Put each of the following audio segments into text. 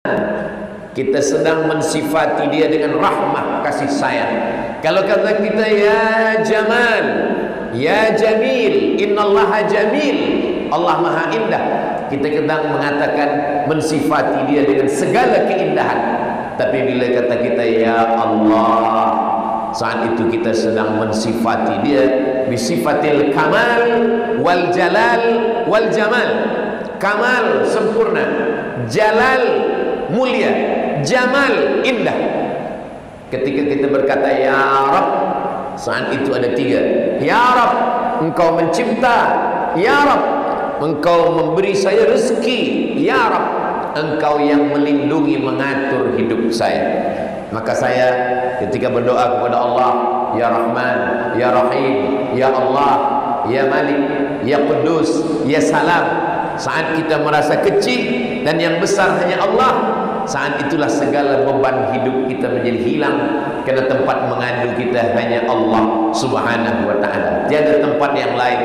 Kita sedang mensifati dia dengan rahmat kasih sayang. Kalau kata kita ya Jamal, ya Jamil, innallaha jamil, Allah maha indah, kita sedang mengatakan mensifati dia dengan segala keindahan. Tapi bila kata kita ya Allah, saat itu kita sedang mensifati dia bisifatil kamal wal jalal wal jamal. Kamal sempurna, jalal mulia, jamal indah. Ketika kita berkata ya Rabb, saat itu ada tiga. Ya Rabb, engkau mencipta. Ya Rabb, engkau memberi saya rezeki. Ya Rabb, engkau yang melindungi, mengatur hidup saya. Maka saya ketika berdoa kepada Allah, ya Rahman, ya Rahim, ya Allah, ya Malik, ya Qudus, ya Salam, saat kita merasa kecil dan yang besar hanya Allah, saat itulah segala beban hidup kita menjadi hilang, karena tempat mengadu kita hanya Allah Subhanahu wa ta'ala, tiada tempat yang lain.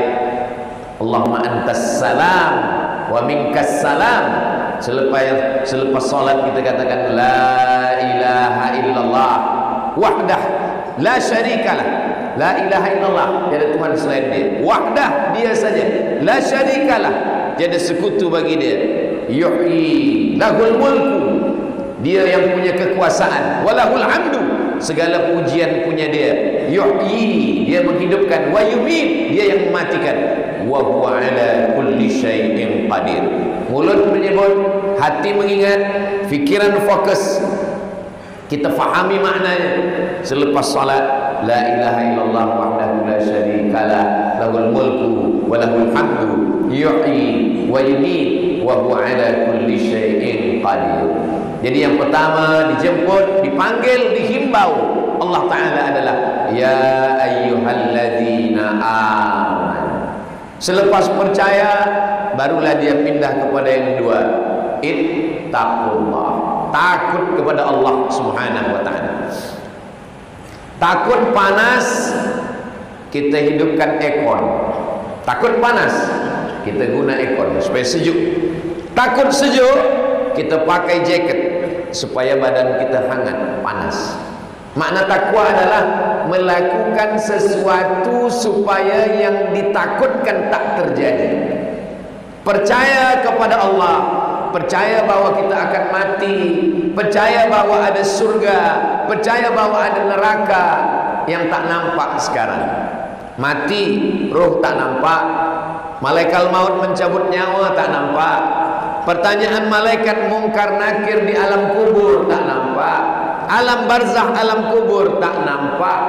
Allahumma antas salam wa minkas salam. Selepas salat kita katakan la ilaha illallah wahdah la syarikalah. La ilaha illallah, tiada Tuhan selain dia. Wahdah, dia saja. La syarikalah, tiada sekutu bagi dia. Yuhyi lahul mulku, dia yang punya kekuasaan. Walahul hamdu, segala pujian punya dia. Yuhyi, dia menghidupkan. Wa yumit, dia yang mematikan. Wa huwa ala kulli syai'in qadir. Mulut menyebut, hati mengingat, fikiran fokus, kita fahami maknanya. Selepas salat, la ilaha illallah wahdahu la syarikalah, lahul mulku wa lahul hamdu, yuhyi wa yumiit wa huwa ala kulli syai'in qadir. Jadi yang pertama dijemput, dipanggil, dihimbau Allah Ta'ala adalah ya ayyuhalladzina amanu. Selepas percaya, barulah dia pindah kepada yang kedua, ittaqullah, takut kepada Allah Subhanahu wa ta'ala. Takut panas, kita hidupkan aircon. Takut panas, kita guna aircon supaya sejuk. Takut sejuk, kita pakai jaket supaya badan kita hangat, panas. Makna takwa adalah melakukan sesuatu supaya yang ditakutkan tak terjadi. Percaya kepada Allah, percaya bahwa kita akan mati, percaya bahwa ada surga, percaya bahwa ada neraka yang tak nampak sekarang. Mati, roh tak nampak, malaikat maut mencabut nyawa tak nampak, pertanyaan malaikat mungkar nakir di alam kubur tak nampak, alam barzakh, alam kubur tak nampak,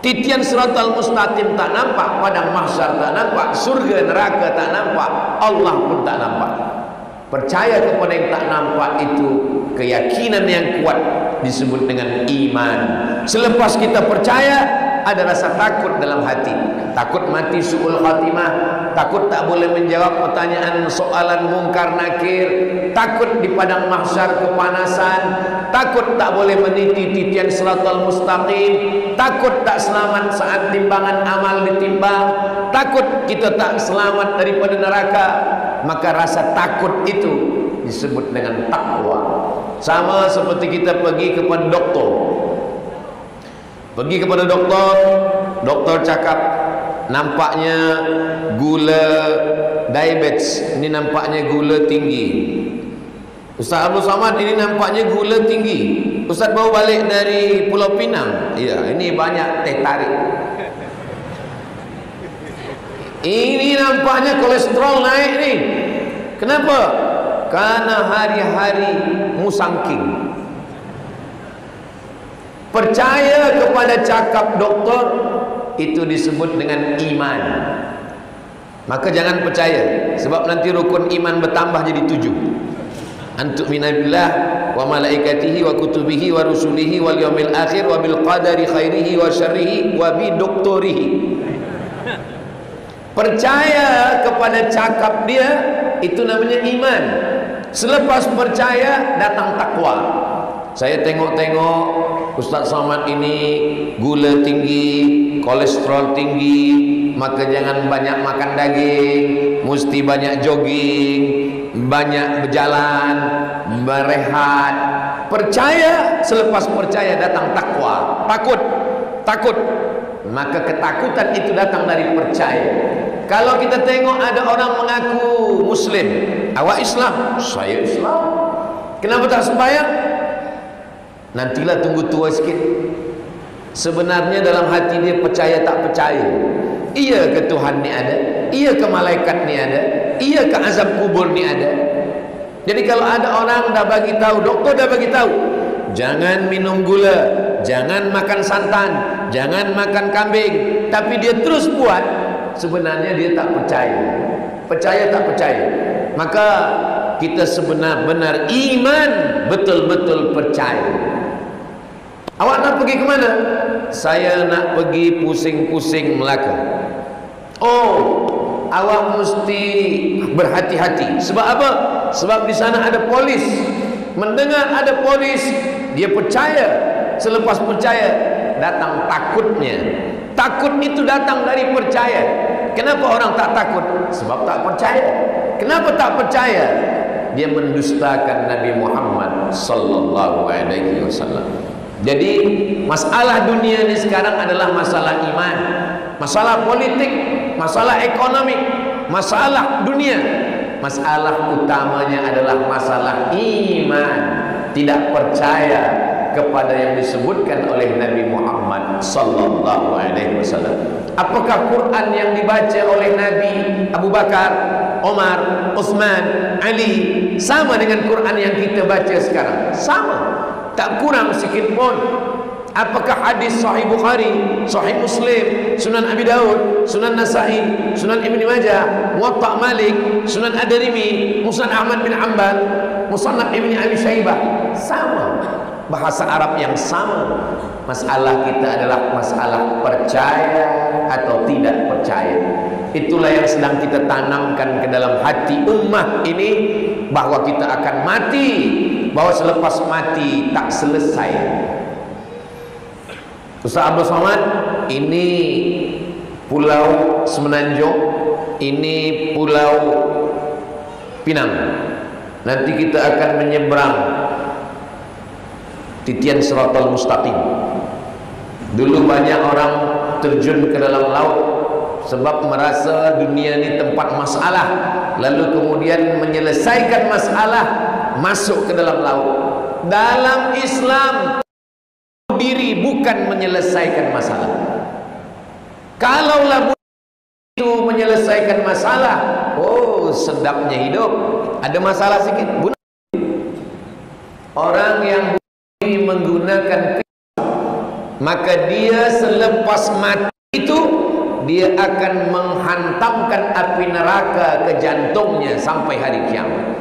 titian siratal mustaqim tak nampak, padang mahsyar tak nampak, surga neraka tak nampak, Allah pun tak nampak. Percaya kepada yang tak nampak itu keyakinan yang kuat, disebut dengan iman. Selepas kita percaya, ada rasa takut dalam hati. Takut mati su'ul khatimah, takut tak boleh menjawab pertanyaan soalan mungkar nakir, takut di padang mahsyar kepanasan, takut tak boleh meniti titian siratal mustaqim, takut tak selamat saat timbangan amal ditimbang, takut kita tak selamat daripada neraka. Maka rasa takut itu disebut dengan takwa. Sama seperti kita pergi kepada doktor. Pergi kepada doktor, doktor cakap nampaknya gula diabetes, ini nampaknya gula tinggi. Ustaz Abdul Samad, ini nampaknya gula tinggi. Ustaz baru balik dari Pulau Pinang. Ya, ini banyak teh tarik. Ini nampaknya kolesterol naik nih. Kenapa? Karena hari-hari musangking. Percaya kepada cakap doktor itu disebut dengan iman. Maka jangan percaya, sebab nanti rukun iman bertambah jadi 7. Antu'mina billah wa malaikatihi wa kutubihi wa rusulihi wal yaumil akhir wa bil qadari khairihi wa syarrihi wa bi doktorihi. Percaya kepada cakap dia, itu namanya iman. Selepas percaya, datang takwa. Saya tengok-tengok Ustaz Somad ini gula tinggi, kolesterol tinggi, maka jangan banyak makan daging, mesti banyak jogging, banyak berjalan, berehat, percaya. Selepas percaya datang takwa, takut. Maka ketakutan itu datang dari percaya. Kalau kita tengok ada orang mengaku Muslim, awak Islam, saya Islam, kenapa tak sembahyang? Nantilah tunggu tua sikit. Sebenarnya dalam hati dia percaya tak percaya. Iya ke Tuhan ni ada? Iya ke malaikat ni ada? Iya ke azab kubur ni ada? Jadi kalau ada orang dah bagi tahu, doktor dah bagi tahu, jangan minum gula, jangan makan santan, jangan makan kambing, tapi dia terus buat, sebenarnya dia tak percaya. Percaya tak percaya. Maka kita sebenar-benar iman, betul-betul percaya. Awak nak pergi ke mana? Saya nak pergi pusing-pusing Melaka. Oh, awak mesti berhati-hati. Sebab apa? Sebab di sana ada polis. Mendengar ada polis, dia percaya. Selepas percaya, datang takutnya. Takut itu datang dari percaya. Kenapa orang tak takut? Sebab tak percaya. Kenapa tak percaya? Dia mendustakan Nabi Muhammad sallallahu alaihi wasallam. Jadi masalah dunia ini sekarang adalah masalah iman, masalah politik, masalah ekonomi, masalah dunia. Masalah utamanya adalah masalah iman, tidak percaya kepada yang disebutkan oleh Nabi Muhammad sallallahu alaihi wasallam. Apakah Quran yang dibaca oleh Nabi Abu Bakar, Umar, Utsman, Ali sama dengan Quran yang kita baca sekarang? Sama, tak kurang sikit pun. Apakah hadis Sahih Bukhari, Sahih Muslim, Sunan Abi Daud, Sunan Nasa'i, Sunan Ibn Majah, Muwatta Malik, Sunan Ad-Darimi, Musnad Ahmad bin Hanbal, Musannaf Ibn Abi Syaibah sama? Bahasa Arab yang sama. Masalah kita adalah masalah percaya atau tidak percaya. Itulah yang sedang kita tanamkan ke dalam hati ummah ini, bahwa kita akan mati, bahwa selepas mati tak selesai. Ustaz Abdul Somad, ini Pulau Semenanjung, ini Pulau Pinang. Nanti kita akan menyeberang titian Siratal Mustaqim. Dulu banyak orang terjun ke dalam laut sebab merasa dunia ini tempat masalah, lalu kemudian menyelesaikan masalah, masuk ke dalam laut. Dalam Islam, diri bukan menyelesaikan masalah. Kalaulah itu menyelesaikan masalah, oh sedapnya hidup. Ada masalah sikit, bunuh. Orang yang menggunakan pisau, maka dia selepas mati itu dia akan menghantamkan api neraka ke jantungnya sampai hari kiamat.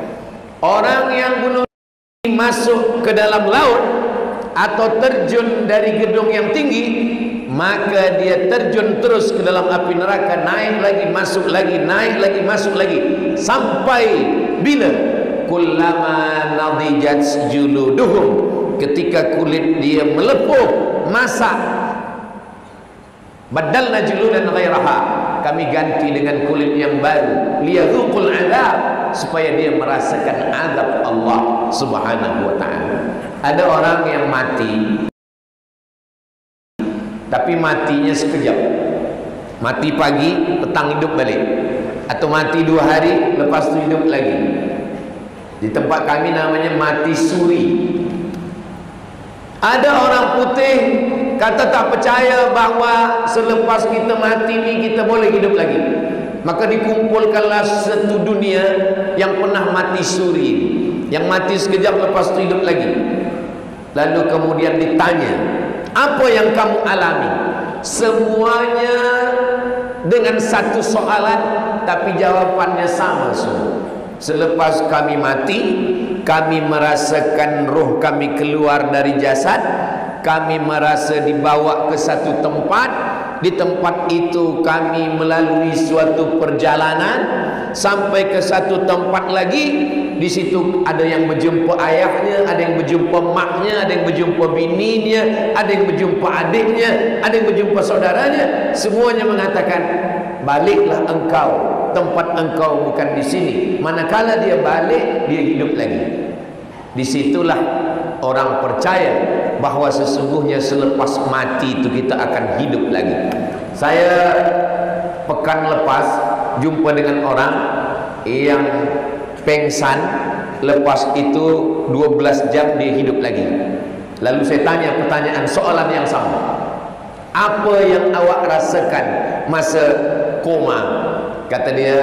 Orang yang bunuh diri masuk ke dalam laut atau terjun dari gedung yang tinggi, maka dia terjun terus ke dalam api neraka, naik lagi, masuk lagi, naik lagi, masuk lagi, sampai bila? Kullama nadijat juluduhum, ketika kulit dia melepuh, masak, badalna juludan ghairaha, kami ganti dengan kulit yang baru, liyadzuqul azab, supaya dia merasakan azab Allah Subhanahu wa ta'ala. Ada orang yang mati, tapi matinya sekejap. Mati pagi, petang hidup balik. Atau mati 2 hari, lepas itu hidup lagi. Di tempat kami namanya mati suri. Ada orang putih kata tak percaya bahawa selepas kita mati ni kita boleh hidup lagi. Maka dikumpulkanlah satu dunia yang pernah mati suri, yang mati sekejap lepas itu hidup lagi. Lalu kemudian ditanya, apa yang kamu alami? Semuanya dengan satu soalan, tapi jawabannya sama semua. Selepas kami mati, kami merasakan roh kami keluar dari jasad, kami merasa dibawa ke satu tempat. Di tempat itu kami melalui suatu perjalanan sampai ke satu tempat lagi. Di situ ada yang berjumpa ayahnya, ada yang berjumpa maknya, ada yang berjumpa bininya, ada yang berjumpa adiknya, ada yang berjumpa saudaranya. Semuanya mengatakan, baliklah engkau tempat engkau bukan di sini. Manakala dia balik, dia hidup lagi. Disitulah orang percaya bahawa sesungguhnya selepas mati itu kita akan hidup lagi. Saya pekan lepas jumpa dengan orang yang pengsan, lepas itu 12 jam dia hidup lagi. Lalu saya tanya pertanyaan, soalan yang sama, apa yang awak rasakan masa koma? Kata dia,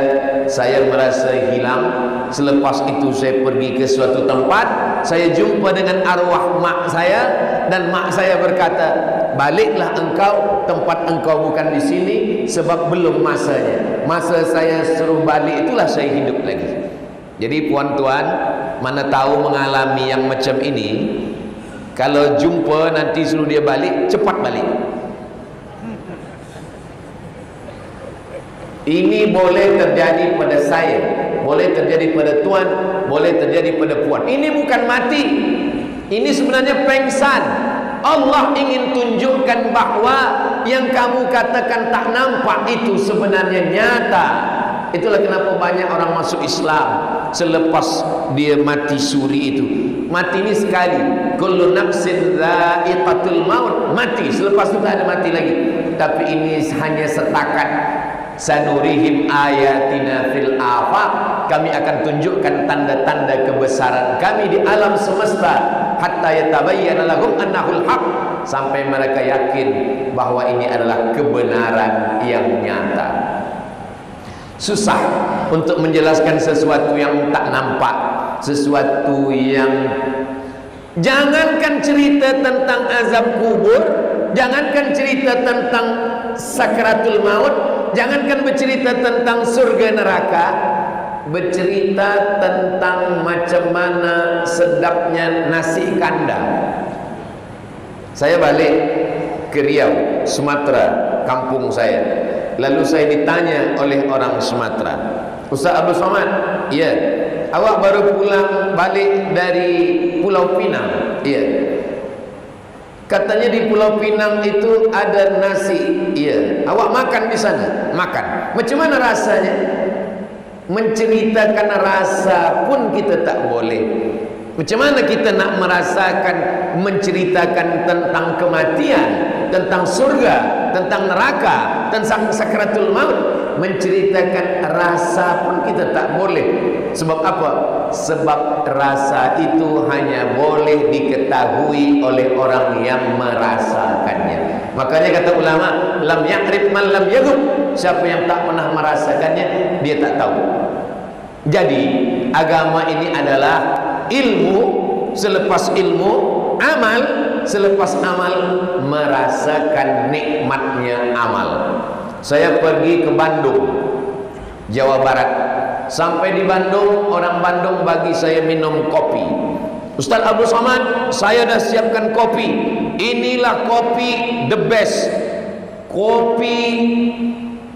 saya merasa hilang. Selepas itu saya pergi ke suatu tempat, saya jumpa dengan arwah mak saya, dan mak saya berkata, baliklah engkau, tempat engkau bukan di sini, sebab belum masanya. Masa saya suruh balik itulah saya hidup lagi. Jadi puan-tuan, mana tahu mengalami yang macam ini, kalau jumpa nanti suruh dia balik, cepat balik. Ini boleh terjadi pada saya, boleh terjadi pada tuan, boleh terjadi pada puan. Ini bukan mati, ini sebenarnya pengsan. Allah ingin tunjukkan bahawa yang kamu katakan tak nampak itu sebenarnya nyata. Itulah kenapa banyak orang masuk Islam selepas dia mati suri itu. Mati ini sekali, kullu nafsin dha'iqatul maut, mati, selepas itu tak ada mati lagi. Tapi ini hanya setakat sanurihim ayatina fil afaq, kami akan tunjukkan tanda-tanda kebesaran kami di alam semesta, hatta yatabayyana lahum annahul haq, sampai mereka yakin bahawa ini adalah kebenaran yang nyata. Susah untuk menjelaskan sesuatu yang tak nampak, sesuatu yang, jangankan cerita tentang azab kubur, jangankan cerita tentang sakratul maut, jangankan bercerita tentang surga neraka, bercerita tentang macam mana sedapnya nasi kandar. Saya balik ke Riau, Sumatera, kampung saya. Lalu saya ditanya oleh orang Sumatera, Ustaz Abdul Somad, ya, awak baru pulang balik dari Pulau Pinang? Ya. Katanya di Pulau Pinang itu ada nasi. Iya. Awak makan di sana? Makan. Macam mana rasanya? Menceritakan rasa pun kita tak boleh. Macam mana kita nak merasakan, menceritakan tentang kematian, tentang surga, tentang neraka, tentang sakratul maut? Menceritakan rasa pun kita tak boleh. Sebab apa? Sebab rasa itu hanya boleh diketahui oleh orang yang merasakannya. Makanya kata ulama, lam ya'rif man lam yadhuq, siapa yang tak pernah merasakannya, dia tak tahu. Jadi agama ini adalah ilmu, selepas ilmu amal, selepas amal merasakan nikmatnya amal. Saya pergi ke Bandung, Jawa Barat. Sampai di Bandung, orang Bandung bagi saya minum kopi. Ustaz Abdul Somad, saya dah siapkan kopi. Inilah kopi the best, kopi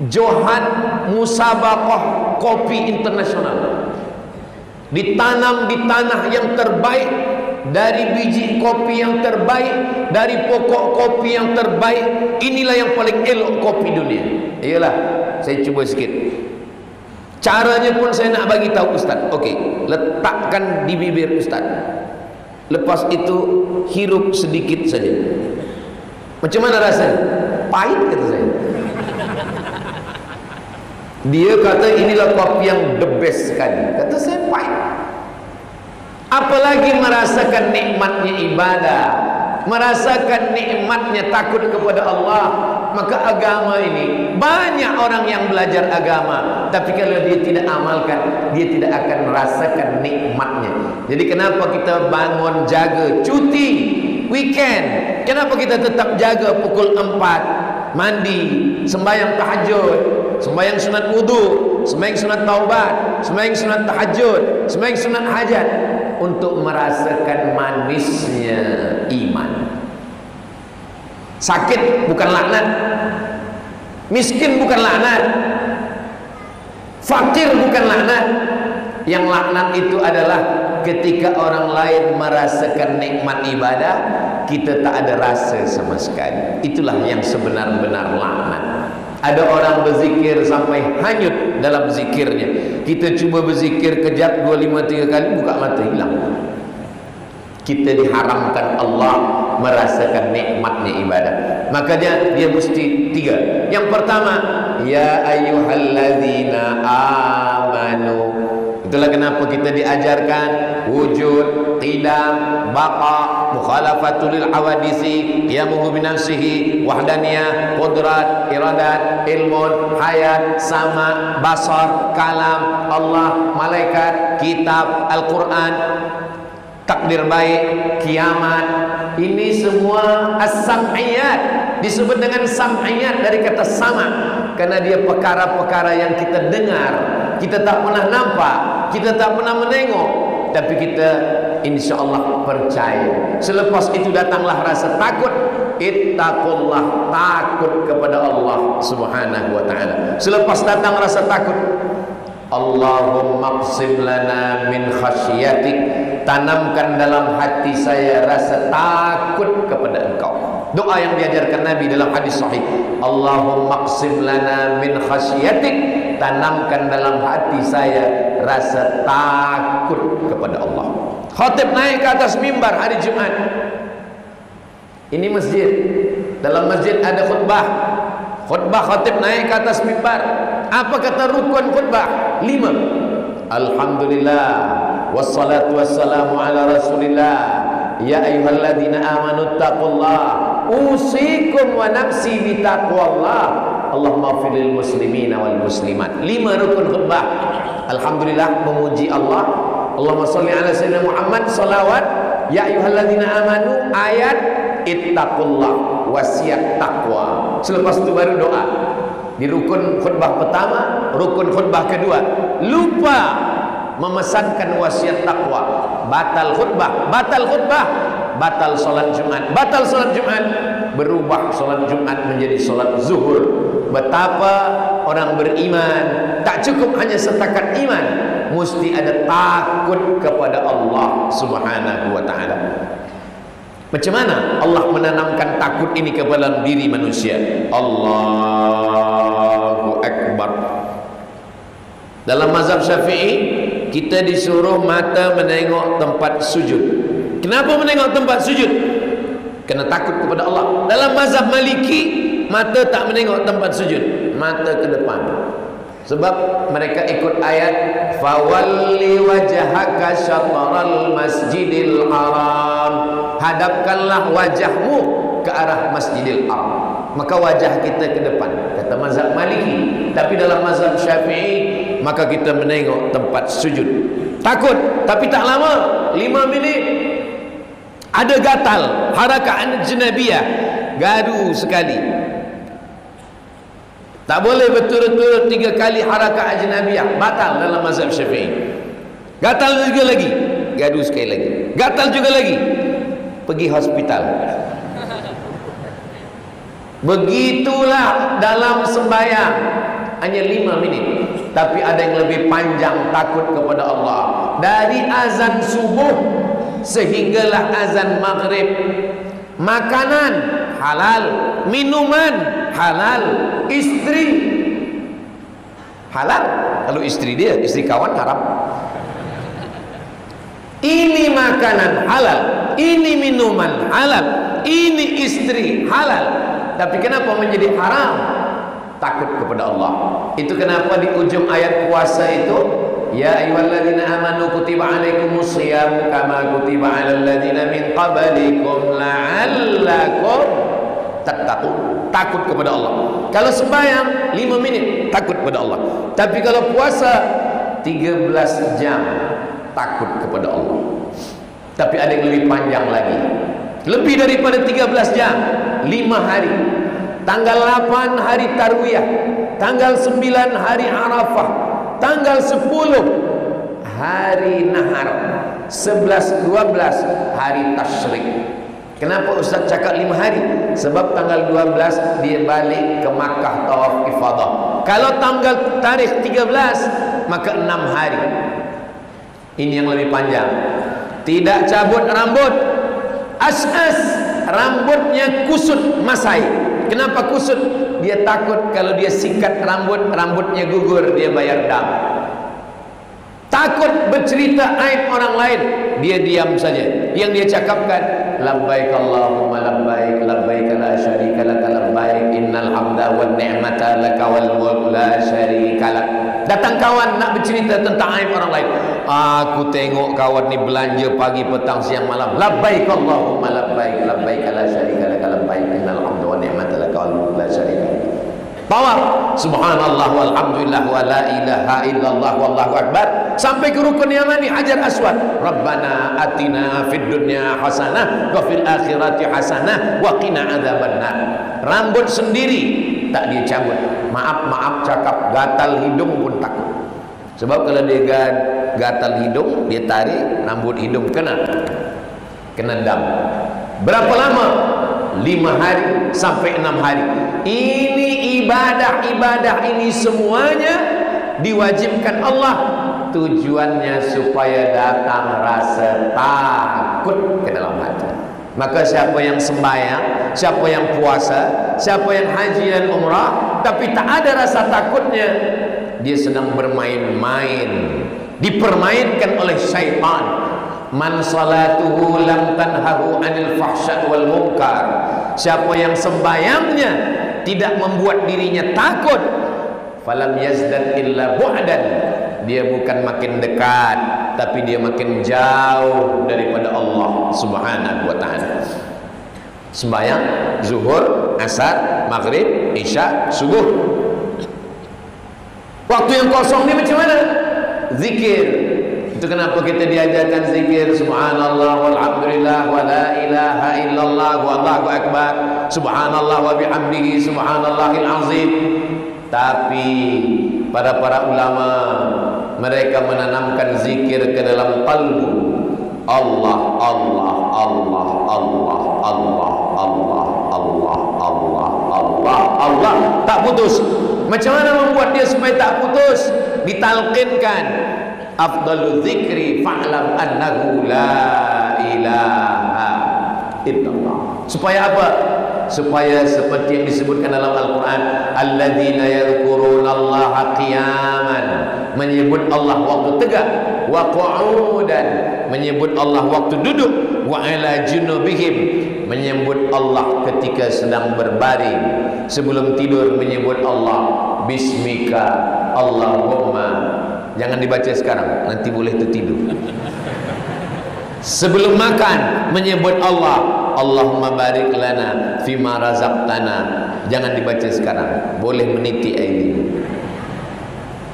Johan Musabaqah Kopi Internasional, ditanam di tanah yang terbaik, dari biji kopi yang terbaik, dari pokok kopi yang terbaik. Inilah yang paling elok kopi dunia. Iyalah, saya cuba sikit. Caranya pun saya nak bagi tahu Ustaz. Okey, letakkan di bibir Ustaz. Lepas itu hirup sedikit saja. Macam mana rasanya? Pahit, kata saya. Dia kata inilah kopi yang the best sekali. Kata saya pahit. Apalagi merasakan nikmatnya ibadah, merasakan nikmatnya takut kepada Allah. Maka agama ini, banyak orang yang belajar agama, tapi kalau dia tidak amalkan, dia tidak akan merasakan nikmatnya. Jadi kenapa kita bangun jaga cuti weekend? Kenapa kita tetap jaga pukul 4 mandi, sembahyang tahajud, sembahyang sunat wudu, sembahyang sunat taubat, sembahyang sunat tahajud, sembahyang sunat hajat? Untuk merasakan manisnya iman. Sakit bukan laknat, miskin bukan laknat, fakir bukan laknat. Yang laknat itu adalah ketika orang lain merasakan nikmat ibadah, kita tak ada rasa sama sekali. Itulah yang sebenar-benar laknat. Ada orang berzikir sampai hanyut dalam zikirnya. Kita cuba berzikir kejap 2, 5, 3 kali, buka mata hilang. Kita diharamkan Allah merasakan nikmatnya ibadah. Makanya dia mesti 3. Yang pertama, ya ayyuhalladzina amanu. Itulah kenapa kita diajarkan wujud, qidam, baqa, mukhalafatul lil hawadisi, qiyamuhu binafsihi, wahdaniyah, qudrat, iradat, ilmun, hayat, sama, basar, kalam, Allah, malaikat, kitab, Al-Quran, takdir baik, kiamat. Ini semua as-sam'iyat, disebut dengan sam'iyat dari kata sama, karena dia perkara-perkara yang kita dengar, kita tak pernah nampak, kita tak pernah menengok, tapi kita insya-Allah percaya. Selepas itu datanglah rasa takut. Ittaqullah, takut kepada Allah Subhanahu wa taala. Selepas datang rasa takut, Allahumma qsim lana min khasyiatik, tanamkan dalam hati saya rasa takut kepada Engkau. Doa yang diajarkan Nabi dalam hadis sahih, Allahumma qsim lana min khasyiatik, tanamkan dalam hati saya rasa takut kepada Allah. Khatib naik ke atas mimbar hari Jumat. Ini masjid. Dalam masjid ada khutbah. Khutbah, khatib naik ke atas mimbar. Apa kata rukun khutbah? 5. Alhamdulillah wassalatu wassalamu ala Rasulillah. Ya ayyuhalladzina amanu taqullah, usikum wa nafsi bitaqwallah. Allahumma fil muslimina wal muslimat. 5 rukun khutbah. Alhamdulillah, memuji Allah. Allahumma shalli ala sayyidina Muhammad, salawat. Ya ayyuhalladzina amanu, ayat ittaqullah, wasiat takwa. Selepas itu baru doa. Di rukun khutbah pertama, rukun khutbah kedua, lupa memesankan wasiat takwa. Batal khutbah, batal khutbah, batal solat Jumat, batal solat Jumat, berubah solat Jumat menjadi solat zuhur. Betapa orang beriman tak cukup hanya setakat iman, mesti ada takut kepada Allah Subhanahu wa taala. Macam mana Allah menanamkan takut ini ke dalam diri manusia? Allahu Akbar. Dalam mazhab Syafi'i, kita disuruh mata menengok tempat sujud. Kenapa menengok tempat sujud? Kerana takut kepada Allah. Dalam mazhab Maliki, mata tak menengok tempat sujud, mata ke depan. Sebab mereka ikut ayat fawalli wajhaka syatral masjidil haram, hadapkanlah wajahmu ke arah Masjidil Haram. Maka wajah kita ke depan, kata mazhab Maliki. Tapi dalam mazhab Syafi'i, maka kita menengok tempat sujud. Takut, tapi tak lama, 5 minit. Ada gatal, harakat ajnabiyah, garu sekali. Tak boleh betul-betul 3 kali harakat ajnabiyah, batal dalam mazhab Syafi'i. Gatal juga lagi, gaduh sekali lagi. Gatal juga lagi, pergi hospital. Begitulah dalam sembahyang, hanya 5 minit. Tapi ada yang lebih panjang takut kepada Allah. Dari azan subuh sehinggalah azan maghrib. Makanan halal, minuman halal, istri halal. Kalau istri dia, istri kawan haram. Ini makanan halal, ini minuman halal, ini istri halal. Tapi kenapa menjadi haram? Takut kepada Allah. Itu kenapa di ujung ayat puasa itu, ya ayyuhalladzina amanu kutiba alaikumus shiyam kama kutiba alal ladzina min qablikum la'allakum tattaqun. Takut kepada Allah. Kalau sembahyang 5 minit, takut kepada Allah. Tapi kalau puasa 13 jam, takut kepada Allah. Tapi ada yang lebih panjang lagi, lebih daripada 13 jam, 5 hari. Tanggal 8 hari Tarwiyah, tanggal 9 hari Arafah, tanggal 10 hari Nahar, 11, 12 hari Tasyrik. Kenapa Ustaz cakap 5 hari? Sebab tanggal 12 dia balik ke Makkah tawaf ifadah. Kalau tanggal tarikh 13, maka 6 hari. Ini yang lebih panjang. Tidak cabut rambut, as-as, rambutnya kusut masai. Kenapa kusut? Dia takut kalau dia sikat rambutnya gugur, dia bayar dam. Takut bercerita aib orang lain, dia diam saja. Yang dia cakapkan, labbaik Allahumma labbaik, labbaik la syarika laka labbaik, innal hamda wan ni'mata laka wal mulk la syarika lak. Datang kawan nak bercerita tentang aib orang lain. Aku tengok kawan ni belanja pagi, petang, siang, malam. Labbaik Allahumma labbaik, labbaik la syarika laka labbaik, innal hamda wan ni'mata laka wal mulk la syarika lak. Tawaf, subhanallah walhamdulillah wa la ilaha illallah wallahu akbar, sampai ke rukun yamani Hajar Aswad. Rabbana atina fid dunya hasanah wa fil akhirati hasanah wa qina adzabannar. Rambut sendiri tak dia cabut. Maaf cakap, gatal hidung pun takut. Sebab kalau dia gatal hidung, dia tarik rambut hidung kena dam. Berapa lama? 5 hari sampai 6 hari. Ini ibadah ini semuanya diwajibkan Allah. Tujuannya supaya datang rasa takut ke dalam hati. Maka siapa yang sembahyang, siapa yang puasa, siapa yang haji dan umrah, tapi tak ada rasa takutnya, dia sedang bermain-main, dipermainkan oleh syaitan. Man salatuhu lam tanhahu anil fahsya wal munkar. Siapa yang sembayangnya tidak membuat dirinya takut, falam yazdad illa bu'dan, dia bukan makin dekat, tapi dia makin jauh daripada Allah Subhanahu wa taala. Sembayang zuhur, asar, maghrib, isya, subuh. Waktu yang kosong ni macam mana? Zikir. Itu kenapa kita diajarkan zikir subhanallah walhamdulillah wa la ilaha illallah wallahu akbar, subhanallah wa bihamdihi subhanallahil azim. Tapi para ulama, mereka menanamkan zikir ke dalam qalbu. Allah Allah Allah Allah Allah Allah Allah Allah Allah Allah, tak putus. Macam mana membuat dia supaya tak putus? Ditalqinkan, afdalu dzikri fa'lam annahu la ilaha illallah. Supaya apa? Supaya seperti yang disebutkan dalam Al-Quran, alladzina yadhkurunallaha qiyaman, menyebut Allah waktu tegak, wa qu'udan, menyebut Allah waktu duduk, wa ala junubihim, menyebut Allah ketika sedang berbaring, sebelum tidur menyebut Allah, bismika Allahumma. Jangan dibaca sekarang, nanti boleh tertidur. Sebelum makan menyebut Allah, Allahumma barik lana fima razaqtana. Jangan dibaca sekarang, boleh meniti ini.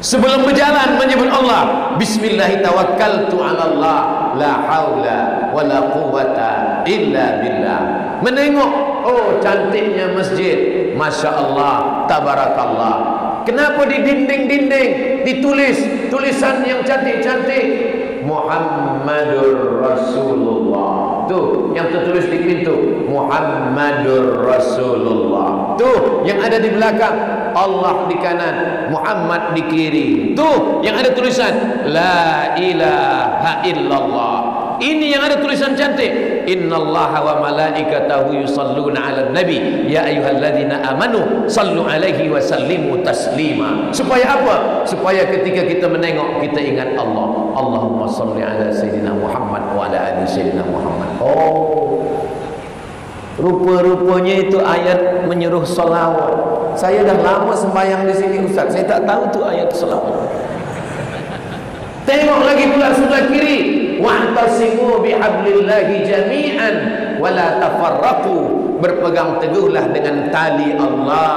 Sebelum berjalan menyebut Allah, bismillahi tawakkaltu ala Allah, la haula wala quwwata illa billah. Menengok, oh cantiknya masjid, masya Allah, tabarakallah. Kenapa di dinding-dinding ditulis tulisan yang cantik-cantik? Muhammadur Rasulullah. Tuh yang tertulis di pintu, Muhammadur Rasulullah. Tuh yang ada di belakang, Allah di kanan, Muhammad di kiri. Tuh yang ada tulisan la ilaha illallah. Ini yang ada tulisan cantik, innallaha wa malaikatahu yusalluna 'alan nabi ya ayyuhalladzina amanu sallu 'alaihi wa sallimu taslima. Supaya apa? Supaya ketika kita menengok, kita ingat Allah. Allahumma shalli 'ala sayyidina Muhammad wa 'ala ali sayyidina Muhammad. Oh, rupa-rupanya itu ayat menyuruh selawat. Saya dah lama sembahyang di sini Ustaz, saya tak tahu tu ayat selawat. Tengok lagi pula sebelah kiri, wa'tasimu bihablillahi jami'an wala tafarraqu, berpegang teguhlah dengan tali Allah,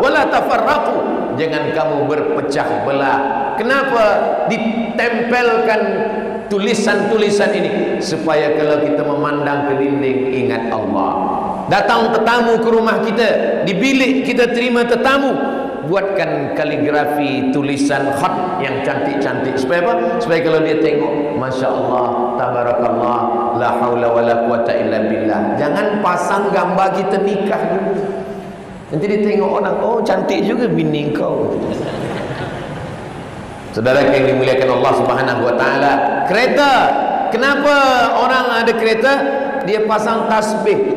wala tafarraqu, jangan kamu berpecah belah. Kenapa ditempelkan tulisan-tulisan ini? Supaya kalau kita memandang ke dinding, ingat Allah. Datang tetamu ke rumah kita, di bilik kita terima tetamu, buatkan kaligrafi tulisan khat yang cantik-cantik. Supaya apa? Supaya kalau dia tengok, masya Allah, tabarakallah, la haula wala quwata illa billah. Jangan pasang gambar kita nikah dulu, nanti dia tengok orang, oh cantik juga bini kau. Saudara yang dimuliakan Allah Subhanahu wa taala, kereta, kenapa orang ada kereta dia pasang tasbih?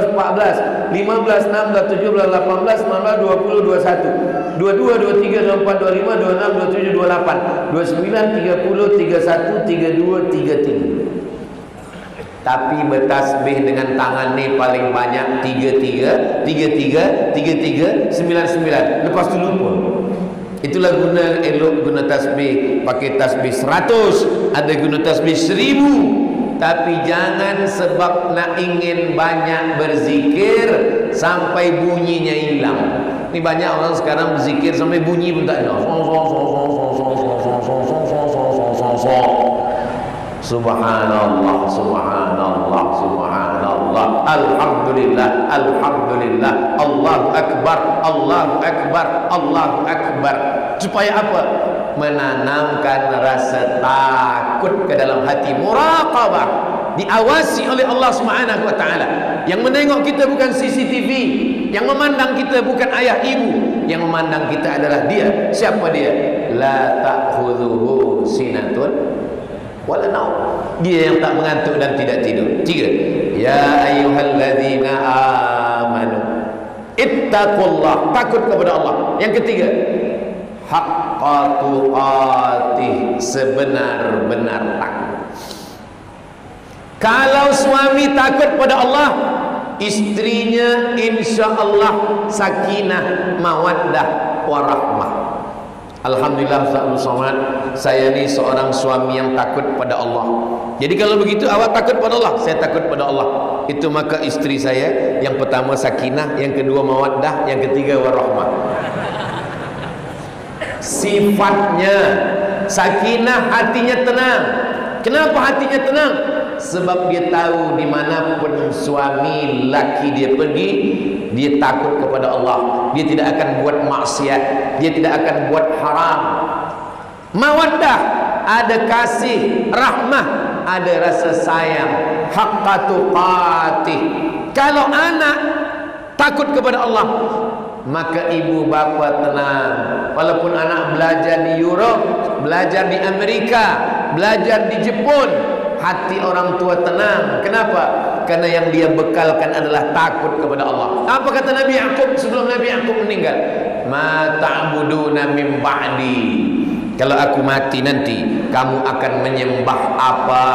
13, 14, 15, 16, 17, 18, 19, 20, 21, 22, 23, 24, 25, 26, 27, 28, 29, 30, 31, 32, 33. Tapi bertasbih dengan tangan ni paling banyak 33, 33, 33, 99. Lepas tu lupa. Itulah guna elok guna tasbih. Pakai tasbih 100, ada guna tasbih 1000. Tapi jangan sebab nak ingin banyak berzikir sampai bunyinya hilang. Ni banyak orang sekarang berzikir sampai bunyi pun tak ada. Subhanallah, subhanallah, subhanallah, alhamdulillah, alhamdulillah, Allahu akbar, Allahu akbar, Allahu akbar. Supaya apa? Menanamkan rasa takut ke dalam hati, muraqabah, diawasi oleh Allah Subhanahu wa taala. Yang menengok kita bukan CCTV, yang memandang kita bukan ayah ibu, yang memandang kita adalah Dia. Siapa Dia? La ta'khudhuhu sinatun wala naum. Dia yang tak mengantuk dan tidak tidur. 3. Ya ayyuhalladzina amanu ittaqullah, takut kepada Allah. Yang ketiga, haqqa tuqatih, sebenar-benar takut. Kalau suami takut pada Allah, istrinya insya-Allah sakinah, mawaddah, warahmah. Alhamdulillah, saya ni seorang suami yang takut pada Allah. Jadi kalau begitu awak takut pada Allah, saya takut pada Allah. Itu maka istri saya yang pertama sakinah, yang kedua mawaddah, yang ketiga warahmah. Sifatnya sakinah, hatinya tenang. Kenapa hatinya tenang? Sebab dia tahu dimanapun suami laki dia pergi, dia takut kepada Allah. Dia tidak akan buat maksiat, dia tidak akan buat haram. Mawaddah, ada kasih, rahmah, ada rasa sayang, haqqa tuqatih. Kalau anak takut kepada Allah, maka ibu bapa tenang. Walaupun anak belajar di Europe, belajar di Amerika, belajar di Jepun, hati orang tua tenang. Kenapa? Karena yang dia bekalkan adalah takut kepada Allah. Apa kata Nabi Yaqub sebelum Nabi Yaqub meninggal? Ma ta'buduna min ba'di. Kalau aku mati nanti, kamu akan menyembah apa?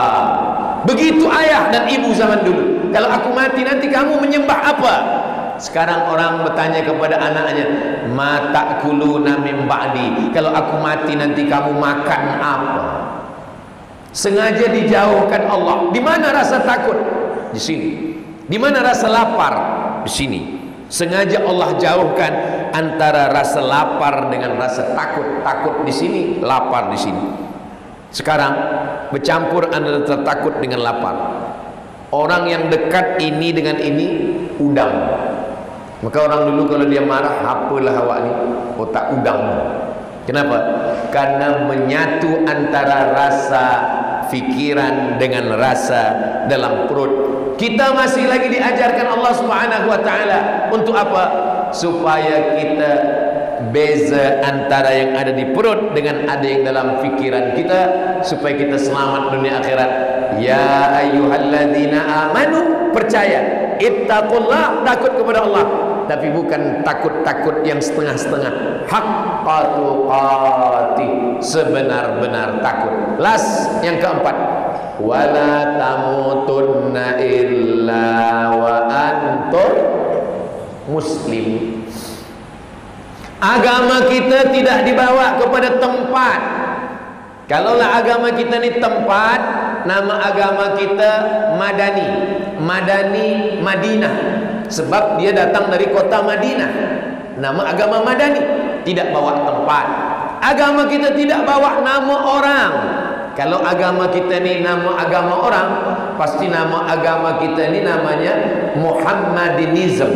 Begitu ayah dan ibu zaman dulu. Kalau aku mati nanti, kamu menyembah apa? Sekarang orang bertanya kepada anaknya, ma ta'kuluna min ba'di. Kalau aku mati nanti, kamu makan apa? Sengaja dijauhkan Allah. Di mana rasa takut? Di sini. Di mana rasa lapar? Di sini. Sengaja Allah jauhkan antara rasa lapar dengan rasa takut. Takut di sini, lapar di sini. Sekarang bercampur antara takut dengan lapar. Orang yang dekat ini dengan ini udang. Maka orang dulu kalau dia marah, apalah awak ni? Otak udang. Kenapa? Karena menyatu antara rasa fikiran dengan rasa dalam perut. Kita masih lagi diajarkan Allah Subhanahu wa taala untuk apa? Supaya kita beza antara yang ada di perut dengan ada yang dalam fikiran kita, supaya kita selamat dunia akhirat. Ya ayyuhalladzina amanu, percaya, ittaqullah, takut kepada Allah, tapi bukan takut-takut yang setengah-setengah. Haqqa tuqatih, sebenar-benar takut. Last, yang keempat, wala tamutunna illa wa antum Muslim. Agama kita tidak dibawa kepada tempat. Kalaulah agama kita ni tempat, nama agama kita Madani. Madani Madinah, sebab dia datang dari kota Madinah. Nama agama Madani, tidak bawa tempat. Agama kita tidak bawa nama orang. Kalau agama kita ni nama agama orang, pasti nama agama kita ni namanya Muhammadinism,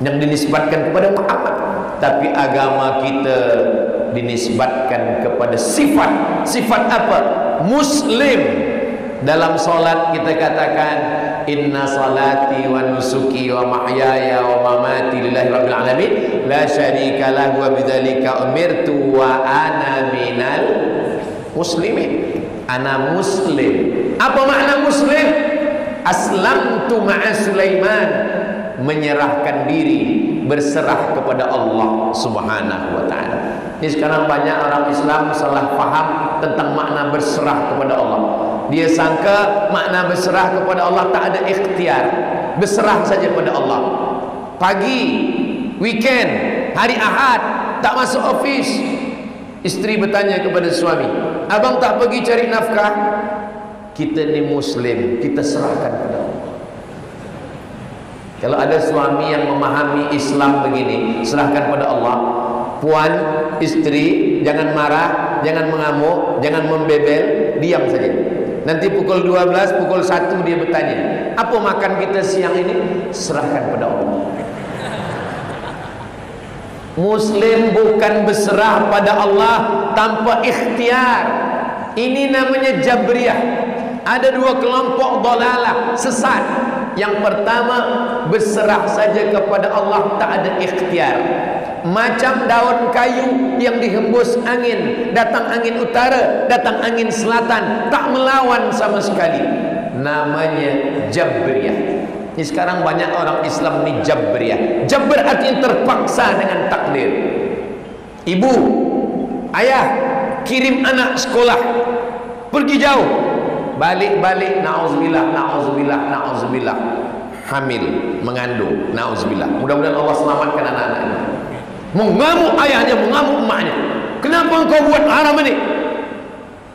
yang dinisbatkan kepada Muhammad. Tapi agama kita dinisbatkan kepada sifat. Sifat apa? Muslim. Dalam solat kita katakan, inna salati wa nusuki wa mahyaya wa mamati lillahi rabbil alamin la syarika lahu wa bidzalika umirtu wa ana minal muslimin. Ana muslim. Apa makna muslim? Aslamtu ma'a Sulaiman, menyerahkan diri, berserah kepada Allah Subhanahu wa ta'ala. Ini sekarang banyak orang Islam salah faham tentang makna berserah kepada Allah. Dia sangka makna berserah kepada Allah tak ada ikhtiar, berserah saja kepada Allah. Pagi, weekend, hari Ahad, tak masuk office, isteri bertanya kepada suami, abang tak pergi cari nafkah? Kita ni Muslim, kita serahkan kepada Allah. Kalau ada suami yang memahami Islam begini, serahkan pada Allah. Puan, isteri, jangan marah, jangan mengamuk, jangan membebel, diam saja. Nanti pukul 12, pukul 1 dia bertanya, apa makan kita siang ini? Serahkan pada Allah. Muslim bukan berserah pada Allah tanpa ikhtiar. Ini namanya Jabriyah. Ada dua kelompok dalalah, sesat. Yang pertama, berserah saja kepada Allah, tak ada ikhtiar. Macam daun kayu yang dihembus angin, datang angin utara, datang angin selatan, tak melawan sama sekali. Namanya Jabriyah. Ini sekarang banyak orang Islam ni Jabriyah. Jabr artinya terpaksa dengan takdir. Ibu, ayah kirim anak sekolah, pergi jauh, balik-balik, na'udzubillah, na'udzubillah, na'udzubillah, hamil, mengandung, na'udzubillah. Mudah-mudahan Allah selamatkan anak-anak ini. Mengamuk ayahnya, mengamuk emaknya. Kenapa engkau buat haram ini?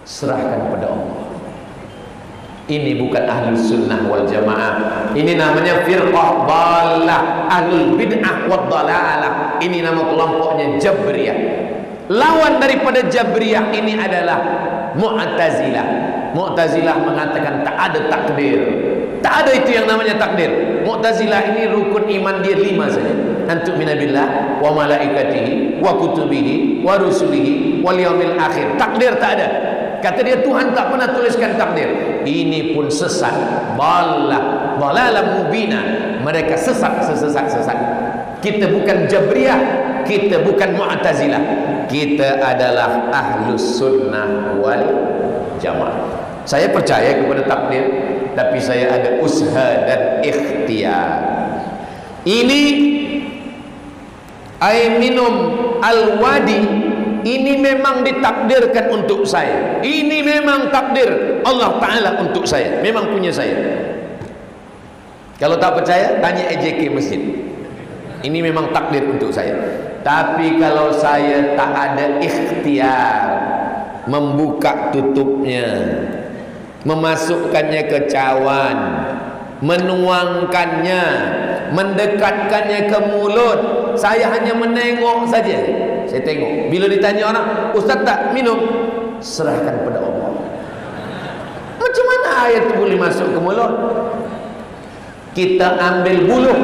Serahkan kepada Allah. Ini bukan ahlus sunnah wal jamaah. Ini namanya firqah dhalah, ahlul bid'ah wad dhalalah. Ini nama kelompoknya Jabriyah. Lawan daripada Jabriyah ini adalah Mu'tazilah. Mu'tazilah mengatakan tak ada takdir. Tak ada itu yang namanya takdir. Mu'tazilah ini rukun iman dia 5 saja. Antu'mina billah wa malaikatihi wa kutubihi wa rusulihi wal yaumil akhir. Takdir tak ada. Kata dia Tuhan tak pernah tuliskan takdir. Ini pun sesat. Dhalalah mubina. Mereka sesat. Kita bukan Jabriyah, kita bukan Mu'tazilah. Kita adalah ahlus sunnah wal jamaah. Saya percaya kepada takdir, tapi saya ada usaha dan ikhtiar. Ini air minum Al-Wadi, ini memang ditakdirkan untuk saya. Ini memang takdir Allah Ta'ala untuk saya, memang punya saya. Kalau tak percaya, tanya EJK Masjid. Ini memang takdir untuk saya. Tapi kalau saya tak ada ikhtiar, membuka tutupnya, memasukkannya ke cawan, menuangkannya, mendekatkannya ke mulut, saya hanya menengok saja. Saya tengok. Bila ditanya orang, Ustaz tak minum? Serahkan pada Allah. Macam mana air itu boleh masuk ke mulut? Kita ambil buluh,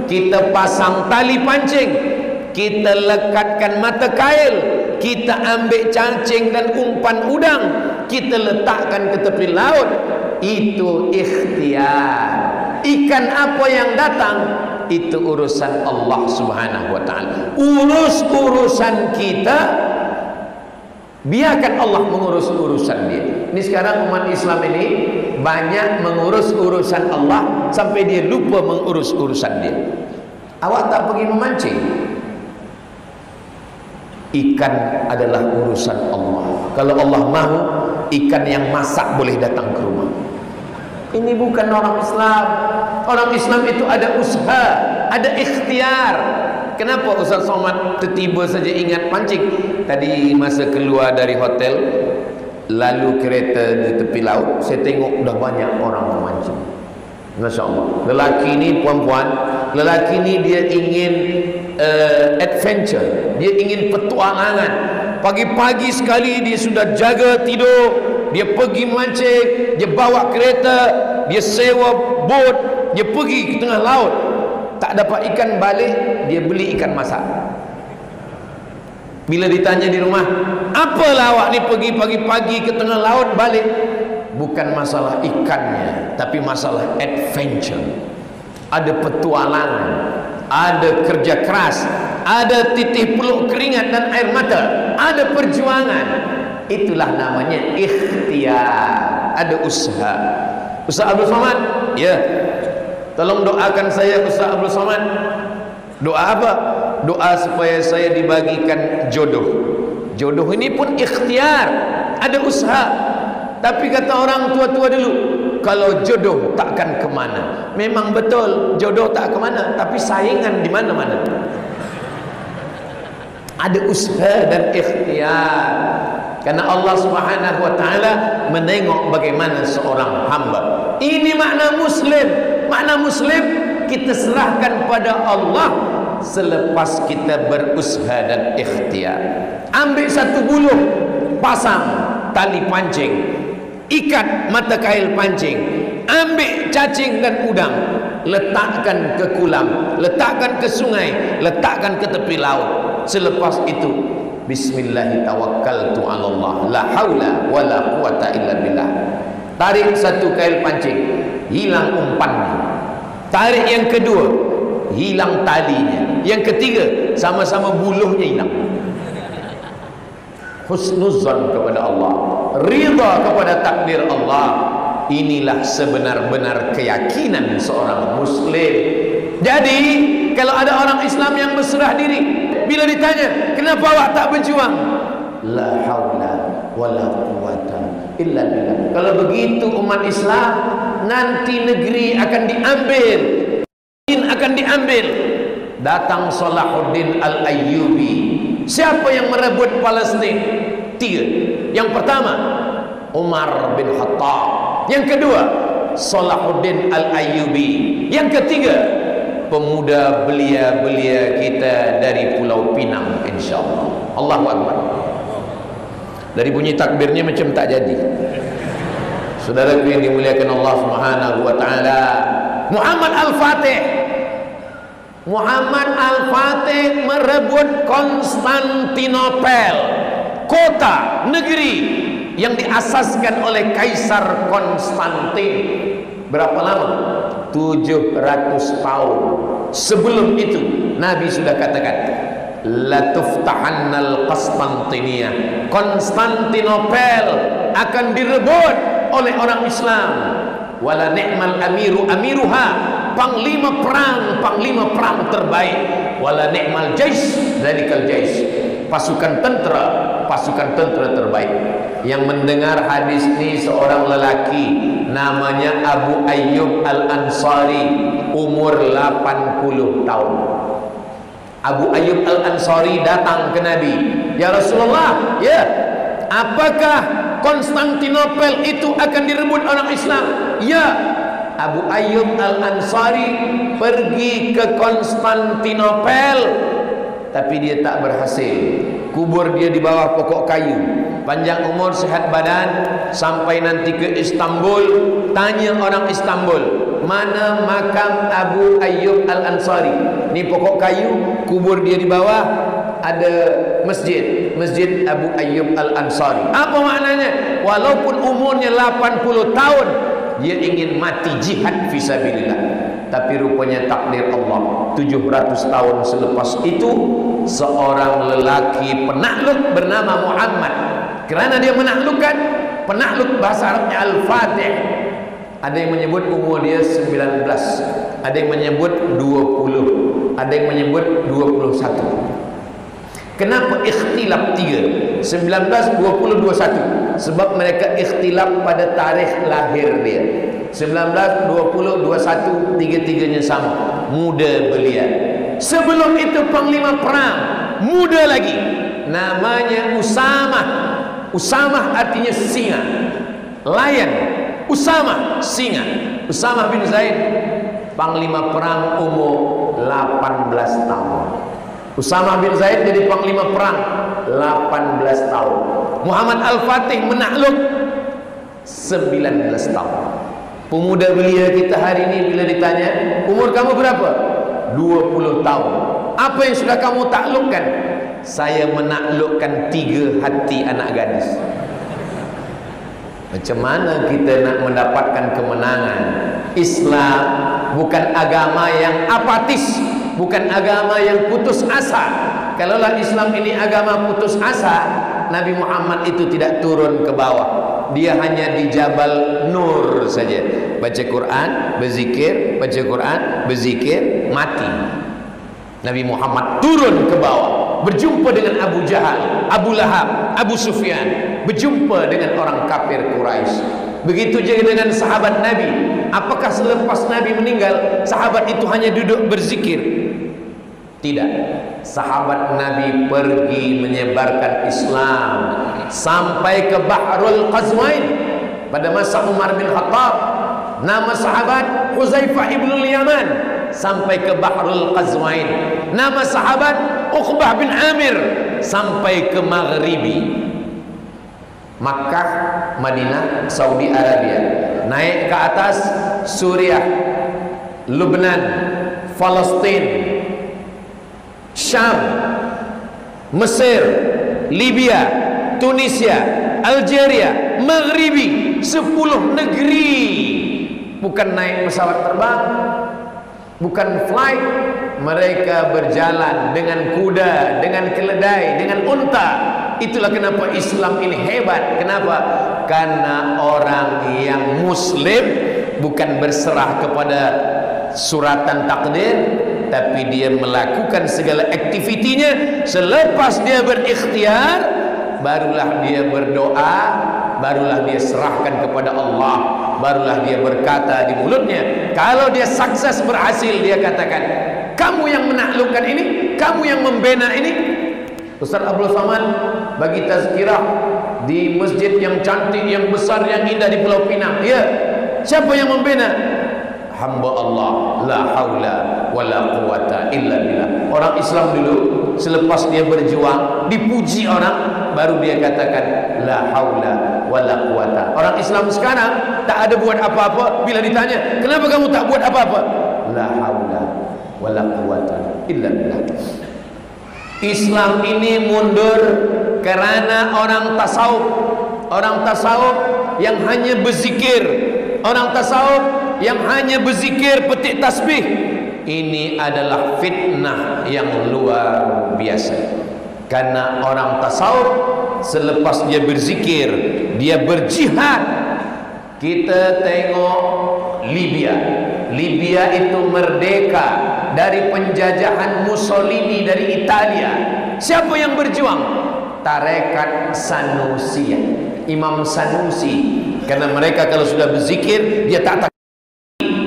kita pasang tali pancing, kita lekatkan mata kail, kita ambil cacing dan umpan udang, kita letakkan ke tepi laut. Itu ikhtiar. Ikan apa yang datang, itu urusan Allah Subhanahu wa ta'ala. Urusan kita, biarkan Allah mengurus urusan dia. Ini sekarang umat Islam ini banyak mengurus urusan Allah sampai dia lupa mengurus urusan dia. Awak tak pergi memancing, ikan adalah urusan Allah. Kalau Allah mahu, ikan yang masak boleh datang ke rumah. Ini bukan orang Islam. Orang Islam itu ada usaha, ada ikhtiar. Kenapa Ustaz Somad tiba-tiba saja ingat pancing? Tadi masa keluar dari hotel, lalu kereta di tepi laut, saya tengok dah banyak orang memancing. Masya Allah. Lelaki ni, puan-puan, lelaki ni dia ingin adventure, dia ingin petualangan. Pagi-pagi sekali dia sudah jaga tidur, dia pergi mancing, dia bawa kereta, dia sewa bot, dia pergi ke tengah laut. Tak dapat ikan balik, dia beli ikan masak. Bila ditanya di rumah, apalah awak ni pergi pagi-pagi ke tengah laut balik? Bukan masalah ikannya, tapi masalah adventure. Ada petualangan, ada kerja keras, ada titih peluk keringat dan air mata, ada perjuangan. Itulah namanya ikhtiar, ada usaha. Ustaz Abdul Somad, ya, tolong doakan saya Ustaz Abdul Somad. Doa apa? Doa supaya saya dibagikan jodoh. Jodoh ini pun ikhtiar, ada usaha. Tapi kata orang tua-tua dulu, kalau jodoh takkan kemana. Memang betul, jodoh tak kemana, tapi saingan di mana-mana. Ada usaha dan ikhtiar. Karena Allah Subhanahu wa taala menengok bagaimana seorang hamba. Ini makna muslim. Makna muslim, kita serahkan pada Allah selepas kita berusaha dan ikhtiar. Ambil satu buluh, pasang tali pancing, ikat mata kail pancing, ambil cacing dan udang, letakkan ke kolam, letakkan ke sungai, letakkan ke tepi laut. Selepas itu, bismillah tawakkaltu 'ala Allah, la haula wala quwata illa billah. Tarik satu kail pancing, hilang umpannya. Tarik yang kedua, hilang talinya. Yang ketiga, sama-sama buluhnya hilang. Husnuzan kepada Allah, ridha kepada takdir Allah. Inilah sebenar-benar keyakinan seorang muslim. Jadi kalau ada orang Islam yang berserah diri, bila ditanya kenapa awak tak berjuang, la haula wala quwata illa billah. Kalau begitu umat Islam, nanti negeri akan diambil, akan diambil. Datang Salahuddin Al-Ayyubi. Siapa yang merebut Palestin? Tiga. Yang pertama, Umar bin Khattab. Yang kedua, Salahuddin Al-Ayyubi. Yang ketiga, pemuda belia-belia kita dari Pulau Pinang, insyaAllah. Allahu Akbar. Dari bunyi takbirnya macam tak jadi. Saudaraku yang dimuliakan Allah Subhanahu wa taala, Muhammad Al-Fatih. Muhammad Al-Fatih merebut Konstantinopel, kota, negeri yang diasaskan oleh Kaisar Konstantin. Berapa lama? 700 tahun. Sebelum itu Nabi sudah katakan, la tuftahannal Konstantiniyah, Konstantinopel akan direbut oleh orang Islam. Wala ni'mal amiru amiruha, panglima perang terbaik. Wala ni'mal jais, zalikal jais, pasukan tentera terbaik. Yang mendengar hadis ini seorang lelaki namanya Abu Ayyub Al-Ansari, umur 80 tahun. Abu Ayyub Al-Ansari datang ke Nabi, ya Rasulullah, ya, apakah Konstantinopel itu akan direbut orang Islam? Ya. Abu Ayyub Al-Ansari pergi ke Konstantinopel, tapi dia tak berhasil. Kubur dia di bawah pokok kayu. Panjang umur, sehat badan, sampai nanti ke Istanbul. Tanya orang Istanbul, mana makam Abu Ayyub Al-Ansari? Ini pokok kayu, kubur dia di bawah, ada masjid, Masjid Abu Ayyub Al-Ansari. Apa maknanya? Walaupun umurnya 80 tahun, dia ingin mati jihad fisabilillah. Tapi rupanya takdir Allah, 700 tahun selepas itu, seorang lelaki penakluk bernama Muhammad. Kerana dia menaklukkan, penakluk bahasa Arabnya Al-Fatih. Ada yang menyebut umur dia 19, ada yang menyebut 20, ada yang menyebut 21. Kenapa ikhtilaf 3? 19, 20, 21. Sebab mereka ikhtilaf pada tarikh lahir dia. 19, 20, 21, tiga-tiganya sama, muda belia. Sebelum itu panglima perang, muda lagi, namanya Usamah. Usamah artinya singa, lion. Usamah singa. Usamah bin Zaid panglima perang umur 18 tahun. Usamah bin Zaid jadi panglima perang 18 tahun. Muhammad Al-Fatih menakluk 19 tahun. Pemuda belia kita hari ini bila ditanya, umur kamu berapa? 20 tahun. Apa yang sudah kamu taklukkan? Saya menaklukkan 3 hati anak gadis. Macam mana kita nak mendapatkan kemenangan? Islam bukan agama yang apatis, bukan agama yang putus asa. Kalaulah Islam ini agama putus asa, Nabi Muhammad itu tidak turun ke bawah. Dia hanya di Jabal Nur saja, baca Quran, berzikir, baca Quran, berzikir, mati. Nabi Muhammad turun ke bawah, berjumpa dengan Abu Jahal, Abu Lahab, Abu Sufyan, berjumpa dengan orang kafir Quraisy. Begitu juga dengan sahabat Nabi. Apakah selepas Nabi meninggal, sahabat itu hanya duduk berzikir? Tidak. Sahabat Nabi pergi menyebarkan Islam sampai ke Bahrul Qazwain pada masa Umar bin Khattab. Nama sahabat Huzaifah ibnul Yaman sampai ke Bahrul Qazwain. Nama sahabat Uqbah bin Amir sampai ke Maghribi. Makkah, Madinah, Saudi Arabia, naik ke atas Suriah, Lebanon, Palestin, Syam, Mesir, Libya, Tunisia, Algeria, Maghribi, 10 negeri. Bukan naik pesawat terbang, bukan flight, mereka berjalan dengan kuda, dengan keledai, dengan unta. Itulah kenapa Islam ini hebat. Kenapa? Karena orang yang muslim bukan berserah kepada suratan takdir, tapi dia melakukan segala aktivitinya. Selepas dia berikhtiar, barulah dia berdoa, barulah dia serahkan kepada Allah, barulah dia berkata di mulutnya. Kalau dia sukses berhasil, dia katakan, kamu yang menaklukkan ini, kamu yang membina ini. Ustaz Abdul Somad bagi tazkirah di masjid yang cantik, yang besar, yang indah di Pulau Pinang. Ya, siapa yang membina? Hamba Allah, la haula wala quwata illa billah. Orang Islam dulu selepas dia berjuang, dipuji orang, baru dia katakan la haula wala quwata. Orang Islam sekarang tak ada buat apa-apa, bila ditanya, kenapa kamu tak buat apa-apa? La haula wala quwata illa billah. Islam ini mundur kerana orang tasawuf. Orang tasawuf yang hanya berzikir, orang tasawuf yang hanya berzikir petik tasbih. Ini adalah fitnah yang luar biasa. Karena orang tasawuf selepas dia berzikir, dia berjihad. Kita tengok Libya. Libya itu merdeka dari penjajahan Mussolini dari Italia. Siapa yang berjuang? Tarekat Sanusi, Imam Sanusi. Karena mereka kalau sudah berzikir, dia tak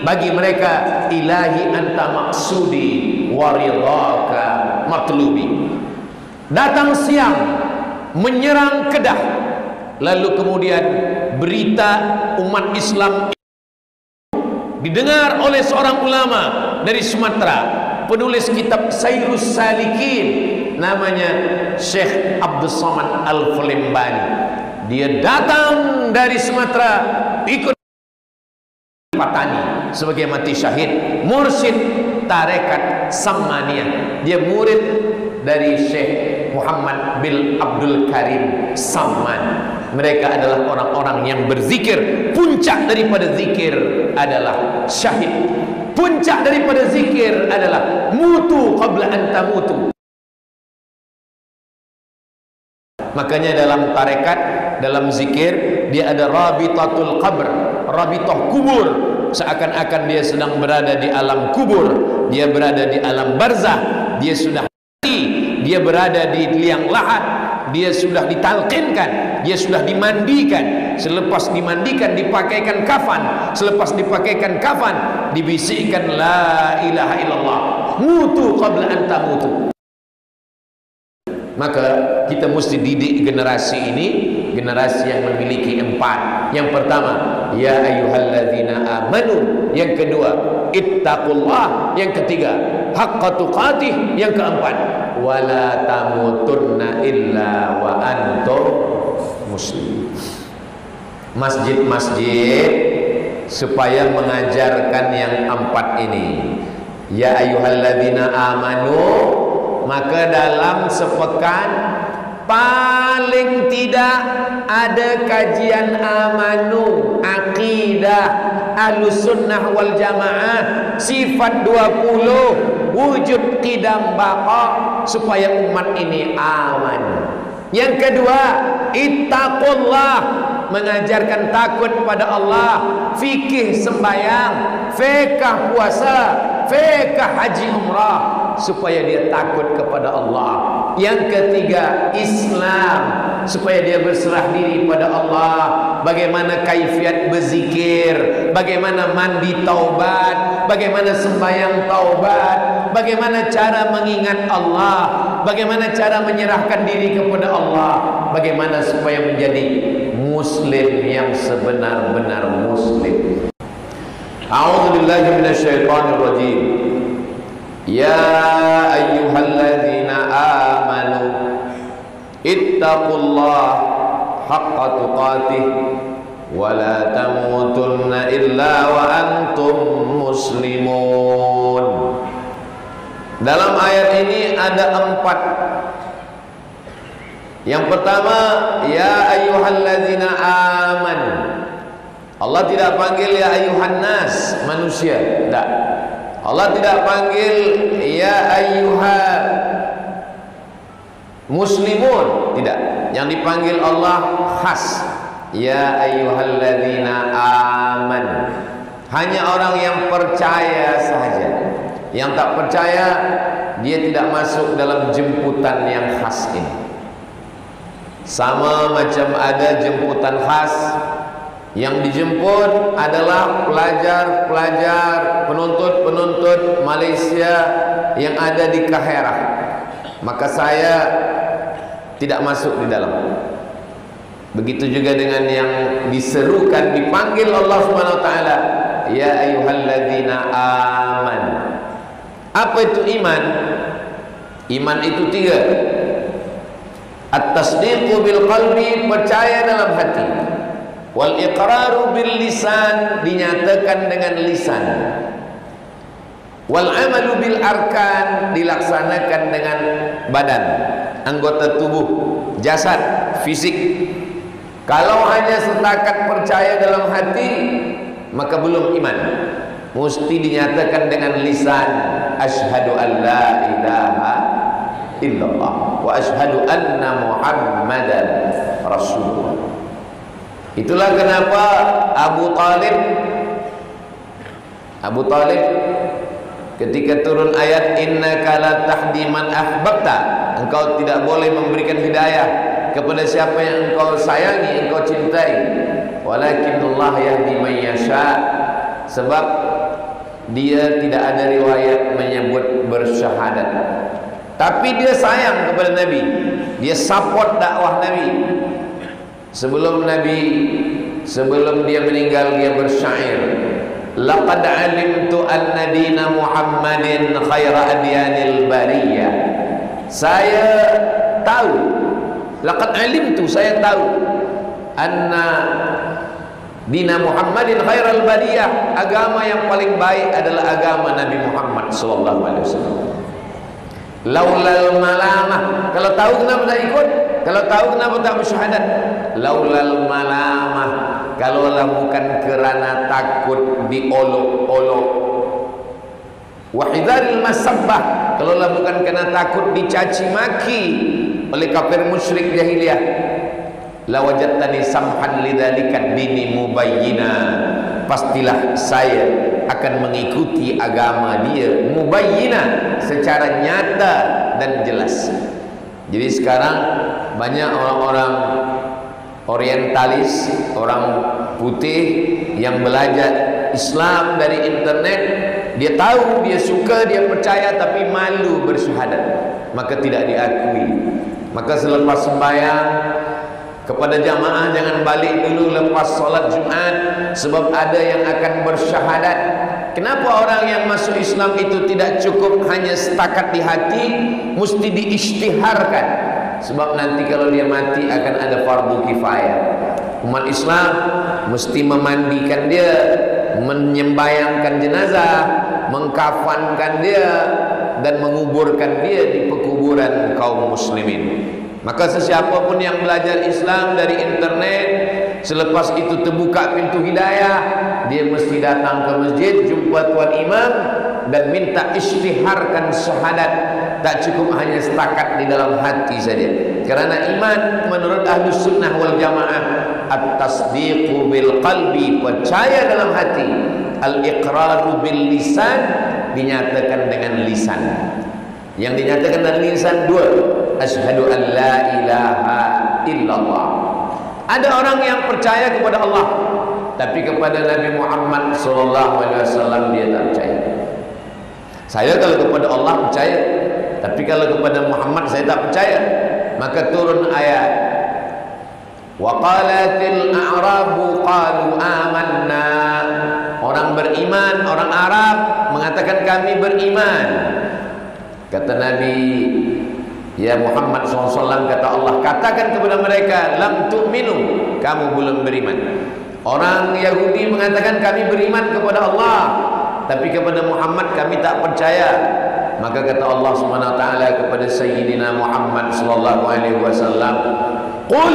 bagi mereka ilahi anta maksudi waridhaka matlubi. Datang siang menyerang Kedah, lalu kemudian berita umat Islam didengar oleh seorang ulama dari Sumatera, penulis kitab Sairus Salikin, namanya Syekh Abdul Somad Al-Fulembani. Dia datang dari Sumatera ikut Patani sebagai mati syahid, mursyid tarekat Sammaniyah. Dia murid dari Syekh Muhammad bin Abdul Karim Samman. Mereka adalah orang-orang yang berzikir. Puncak daripada zikir adalah syahid. Puncak daripada zikir adalah mutu qabla an tamutu. Makanya dalam tarekat, dalam zikir, dia ada rabitatul qabr, rabitah kubur. Seakan-akan dia sedang berada di alam kubur, dia berada di alam barzah, dia sudah mati, dia berada di liang lahat, dia sudah ditalqinkan, dia sudah dimandikan. selepas dimandikan dipakaikan kafan, selepas dipakaikan kafan dibisikkan la ilaha illallah, mutu qabla an tamutu. Maka kita mesti didik generasi ini, generasi yang memiliki 4. Yang pertama, ya ayyuhalladzina amanu. Yang kedua, ittaqullah. Yang ketiga, haqqa tuqatih. Yang keempat, wala tamutunna illa wa antum muslim. Masjid-masjid supaya mengajarkan yang 4 ini. Ya ayyuhalladzina amanu, maka dalam sepekan paling tidak ada kajian amanu, akidah Ahlus Sunnah wal Jamaah, sifat 20, wujud qidam baqa, supaya umat ini aman. Yang kedua, ittaqullah, mengajarkan takut pada Allah, fikih sembahyang, fiqh puasa, fiqh haji umrah, supaya dia takut kepada Allah. Yang ketiga, Islam, supaya dia berserah diri pada Allah. Bagaimana kaifiat berzikir, bagaimana mandi taubat, bagaimana sembahyang taubat, bagaimana cara mengingat Allah, bagaimana cara menyerahkan diri kepada Allah, bagaimana supaya menjadi muslim yang sebenar-benar muslim. A'udzubillahi minasyaitonir rajim. Ya ayyuhalladzina amanu ittaqullah haqqa tuqatih wa la tamutunna illa wa antum muslimun. Dalam ayat ini ada 4. Yang pertama, ya ayyuhalladzina amanu. Allah tidak panggil ya ayyuhan nas, manusia, tidak. Allah tidak panggil ya ayyuhal muslimun, tidak. Yang dipanggil Allah khas, ya ayyuhalladzina aman. Hanya orang yang percaya sahaja. Yang tak percaya, dia tidak masuk dalam jemputan yang khas ini. Sama macam ada jemputan khas, yang dijemput adalah pelajar-pelajar, penuntut-penuntut Malaysia yang ada di Kaherah. Maka saya tidak masuk di dalam. Begitu juga dengan yang diserukan, dipanggil Allah Subhanahu wa taala, ya ayyuhalladzina aman. Apa itu iman? Iman itu 3. At-tasdiqu bil qalbi, percaya dalam hati. Wal iqraru bil lisan, dinyatakan dengan lisan. Wal amalu bil arkan, dilaksanakan dengan badan, anggota tubuh, jasad, fisik. Kalau hanya setakat percaya dalam hati, maka belum iman. Mesti dinyatakan dengan lisan, asyhadu an la ilaha illallah wa asyhadu anna muhammadan rasulullah. Itulah kenapa Abu Talib ketika turun ayat innaka la tahdi man ahbabta, engkau tidak boleh memberikan hidayah kepada siapa yang engkau sayangi, engkau cintai, walakinnallah yahdi man yasha. Sebab dia tidak ada riwayat menyebut bersyahadat, tapi dia sayang kepada Nabi, dia support dakwah Nabi. Sebelum dia meninggal, dia bersyair, laqad alimtu anna dina Muhammadin khaira adyanil bariyah. Saya tahu, laqad alimtu, saya tahu, anna dina Muhammadin khairal bariyah, agama yang paling baik adalah agama Nabi Muhammad sallallahu alaihi wasallam. Laulal malamah, kalau tahu kenapa tak ikut? Kalau tahu kenapa tak bersyahadat? Laulal malamah, kalaulah bukan kerana takut diolok-olok. Wahidharil masabbah, kalaulah bukan kerana takut dicaci maki oleh kafir musyrik jahiliyah. Lawajadtani samhan lidzalika dini mubayyina, pastilah saya akan mengikuti agama dia mubayyina, secara nyata dan jelas. Jadi sekarang banyak orientalis, orang putih yang belajar Islam dari internet, dia tahu, dia suka, dia percaya, tapi malu bersyahadat, maka tidak diakui. Maka selepas sembahyang kepada jamaah, jangan balik dulu lepas solat Jumat, sebab ada yang akan bersyahadat. Kenapa orang yang masuk Islam itu tidak cukup hanya setakat di hati, mesti diisytiharkan? Sebab nanti kalau dia mati akan ada fardu kifayah. Umat Islam mesti memandikan dia, menyembayangkan jenazah, mengkafankan dia, dan menguburkan dia di pekuburan kaum muslimin. Maka sesiapa pun yang belajar Islam dari internet, selepas itu terbuka pintu hidayah, dia mesti datang ke masjid, jumpa tuan imam dan minta isytiharkan syahadat. Tak cukup hanya setakat di dalam hati saja. Karena iman menurut Ahlus Sunnah wal Jamaah, at-tasdiqu bil qalbi, percaya dalam hati, al-iqraru bil lisan, dinyatakan dengan lisan. Yang dinyatakan dengan lisan dua, asyhadu an la ilaha illallah. Ada orang yang percaya kepada Allah, tapi kepada Nabi Muhammad SAW dia tak percaya. Saya kalau kepada Allah percaya, tapi kalau kepada Muhammad saya tak percaya. Maka turun ayat, wa qalatil a'rabu qalu amanna. Orang beriman, orang Arab mengatakan kami beriman. Kata Nabi, ya Muhammad SAW, kata Allah, katakan kepada mereka, lam tu'minu, kamu belum beriman. Orang Yahudi mengatakan kami beriman kepada Allah, tapi kepada Muhammad kami tak percaya. Maka kata Allah SWT kepada Sayyidina Muhammad SAW, qul,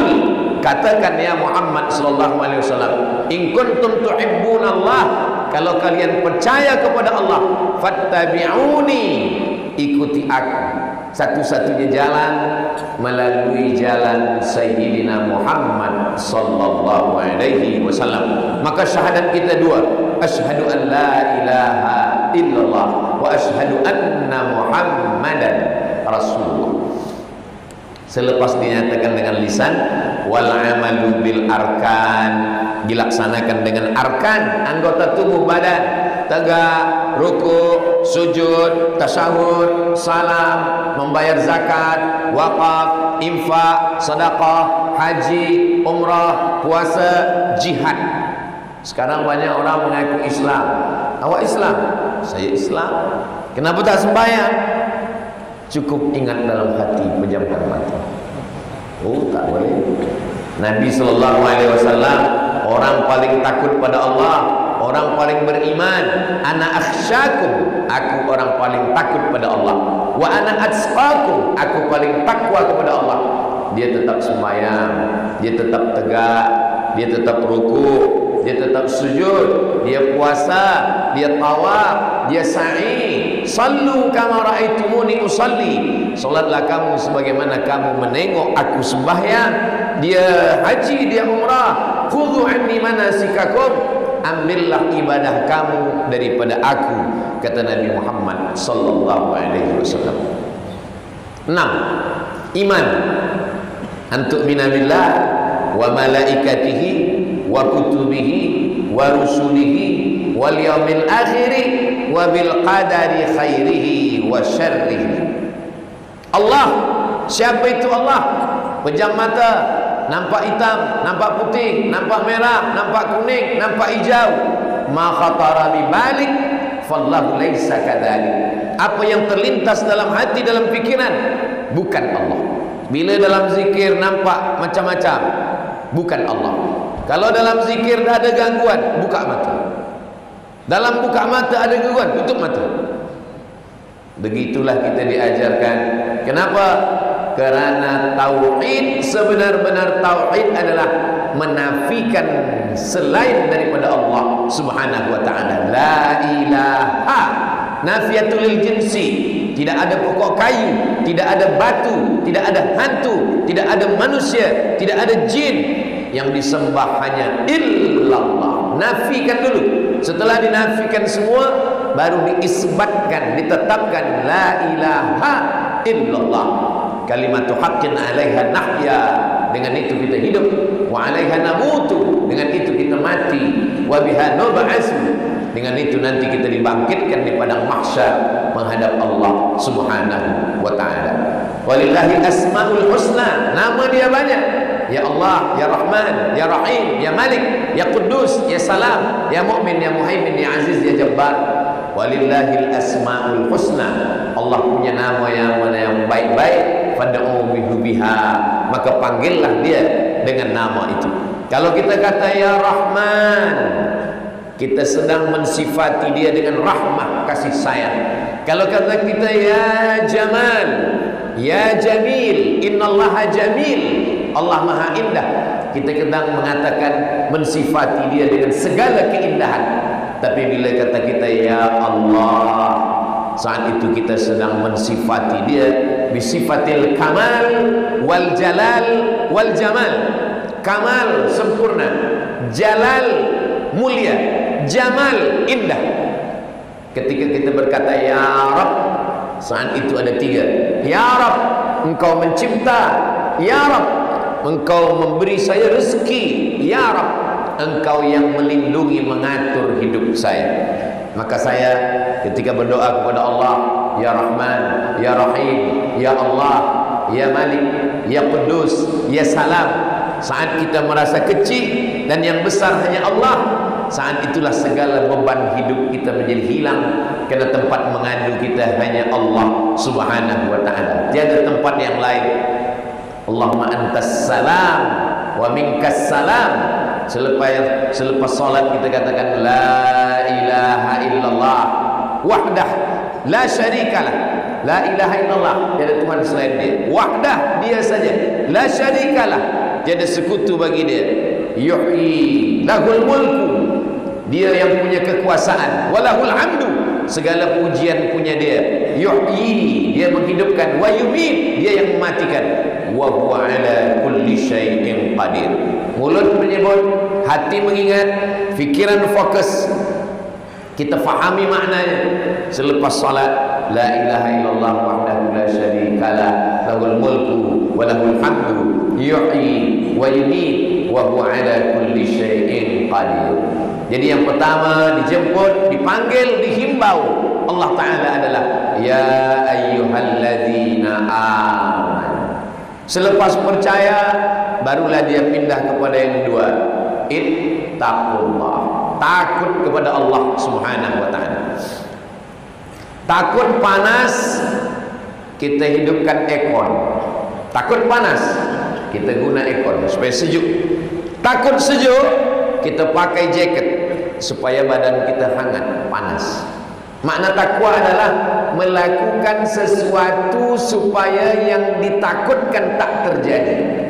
katakan ya Muhammad SAW, in kuntum tuhibbunallah, kalau kalian percaya kepada Allah, fattabi'uni, ikuti aku. Satu-satunya jalan melalui jalan Sayyidina Muhammad sallallahu alaihi wasallam. Maka syahadat kita dua, asyhadu an la ilaha illallah wa asyhadu anna Muhammadan Rasulullah. Selepas dinyatakan dengan lisan, wal amalu bil arkan, dilaksanakan dengan arkan, anggota tubuh badan, tegak, ruku, sujud, tasyahud, salam, membayar zakat, wakaf, infak, sedekah, haji, umrah, puasa, jihad. Sekarang banyak orang mengaku Islam. Awak Islam? Saya Islam. Kenapa tak sembahyang? Cukup ingat dalam hati, pejamkan mata. Oh, tak boleh. Nabi SAW, orang paling takut pada Allah, orang paling beriman. Ana akhsyakum, aku orang paling takut pada Allah. Wa ana atqakum, aku paling takwa kepada Allah. Dia tetap sembahyang, dia tetap tegak, dia tetap ruku, dia tetap sujud, dia puasa, dia tawaf, dia sa'i. Sallu kama ra'aitumuni usalli, salatlah kamu sebagaimana kamu menengok aku sembahyang. Dia haji, dia umrah. Khudhu anni manasikakum, ambillah ibadah kamu daripada aku, kata Nabi Muhammad sallallahu alaihi wasallam. 6. Iman, antu'mina billah wa malaikatihi wa kutubihi wa rusulihi wal yaumil akhiri wa bil qadari khairihi wa syarrihi. Allah, siapa itu Allah? Pejam mata, nampak hitam, nampak putih, nampak merah, nampak kuning, nampak hijau. Ma khatara bi balik fallahu laisa kadzalik. Apa yang terlintas dalam hati, dalam pikiran, bukan Allah. Bila dalam zikir nampak macam-macam, bukan Allah. Kalau dalam zikir ada gangguan, buka mata. Dalam buka mata ada gangguan, tutup mata. Begitulah kita diajarkan. Kenapa? Karena tauhid, sebenar-benar tauhid adalah menafikan selain daripada Allah Subhanahu wa taala. La ilaha, nafiyatul lil jinsi. Tidak ada pokok kayu, tidak ada batu, tidak ada hantu, tidak ada manusia, tidak ada jin yang disembah, hanya illallah. Nafikan dulu. Setelah dinafikan semua, baru diisbatkan, ditetapkan la ilaha illallah. Kalimatu haqqin 'alaiha nahya. Dengan itu kita hidup. wa 'alaiha namutu, dengan itu kita mati, wa biha nub'atsu, dengan itu nanti kita dibangkitkan di padang mahsyar menghadap Allah Subhanahu wa taala. Walillahi asmaul husna, nama dia banyak. Ya Allah, ya Rahman, ya Rahim, ya Malik, ya Quddus, ya Salam, ya Mu'min, ya Muhaimin, ya Aziz, ya Jabbar. Walillahil asmaul husna, Allah punya nama yang mana yang baik-baik. Fad'u biha, maka panggillah dia dengan nama itu. Kalau kita kata ya Rahman, kita sedang mensifati dia dengan rahmah, kasih sayang. Kalau kata kita ya Jamal, ya Jamil, innallaha jamil, Allah maha indah, kita sedang mengatakan mensifati dia dengan segala keindahan. Tapi bila kata kita ya Allah, saat itu kita sedang mensifati dia bisifatil kamal wal jalal wal jamal. Kamal sempurna, jalal mulia, jamal indah. Ketika kita berkata ya Rabb, saat itu ada tiga. Ya Rabb, engkau mencipta. Ya Rabb, engkau memberi saya rezeki. Ya Rabb, engkau yang melindungi, mengatur hidup saya. Maka saya ketika berdoa kepada Allah, ya Rahman, ya Rahim, ya Allah, ya Malik, ya Quddus, ya Salam, saat kita merasa kecil dan yang besar hanya Allah, saat itulah segala beban hidup kita menjadi hilang, karena tempat mengadu kita hanya Allah Subhanahu wa taala, tiada tempat yang lain. Allahumma antas salam wa minkas salam. Selepas salat kita katakan la ilaha illallah wahdah la syarikalah. La ilaha illallah, tiada Tuhan selain dia. Wahdah, dia saja. La syarikalah, tiada sekutu bagi dia. Yuhyi lahul mulku, dia yang punya kekuasaan. Walahul hamdu, segala pujian punya dia. Yuhyi, dia menghidupkan. Wa yumit, dia yang mematikan. Wa huwa ala kulli syai'in qadir. Mulut menyebut, hati mengingat, fikiran fokus, kita fahami maknanya. Selepas salat, la ilaha illallah wahdahu la syarikalah, lahul mulku wa lahul hamdu, yuhyi wa yumiit wa huwa ala kulli syai'in qadir. Jadi yang pertama dijemput, dipanggil, dihimbau Allah Ta'ala adalah ya ayyuhalladzina amanu. Selepas percaya, barulah dia pindah kepada yang kedua, ittaqullah, takut kepada Allah Subhanahu wa taala. Takut panas, kita hidupkan aircon. Takut panas, kita guna aircon supaya sejuk. Takut sejuk, kita pakai jaket supaya badan kita hangat, panas. Makna takwa adalah melakukan sesuatu supaya yang ditakutkan tak terjadi.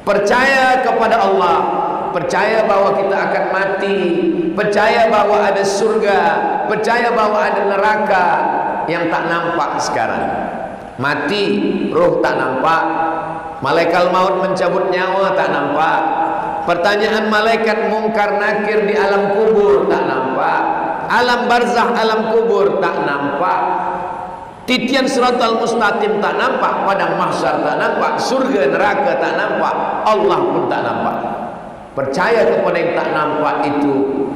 Percaya kepada Allah, percaya bahwa kita akan mati, percaya bahwa ada surga, percaya bahwa ada neraka yang tak nampak sekarang. Mati, roh tak nampak, malaikat maut mencabut nyawa tak nampak, pertanyaan malaikat mungkar nakir di alam kubur tak nampak, alam barzakh, alam kubur tak nampak, titian siratal mustaqim tak nampak, padang mahsyar tak nampak, surga neraka tak nampak, Allah pun tak nampak. Percaya kepada yang tak nampak itu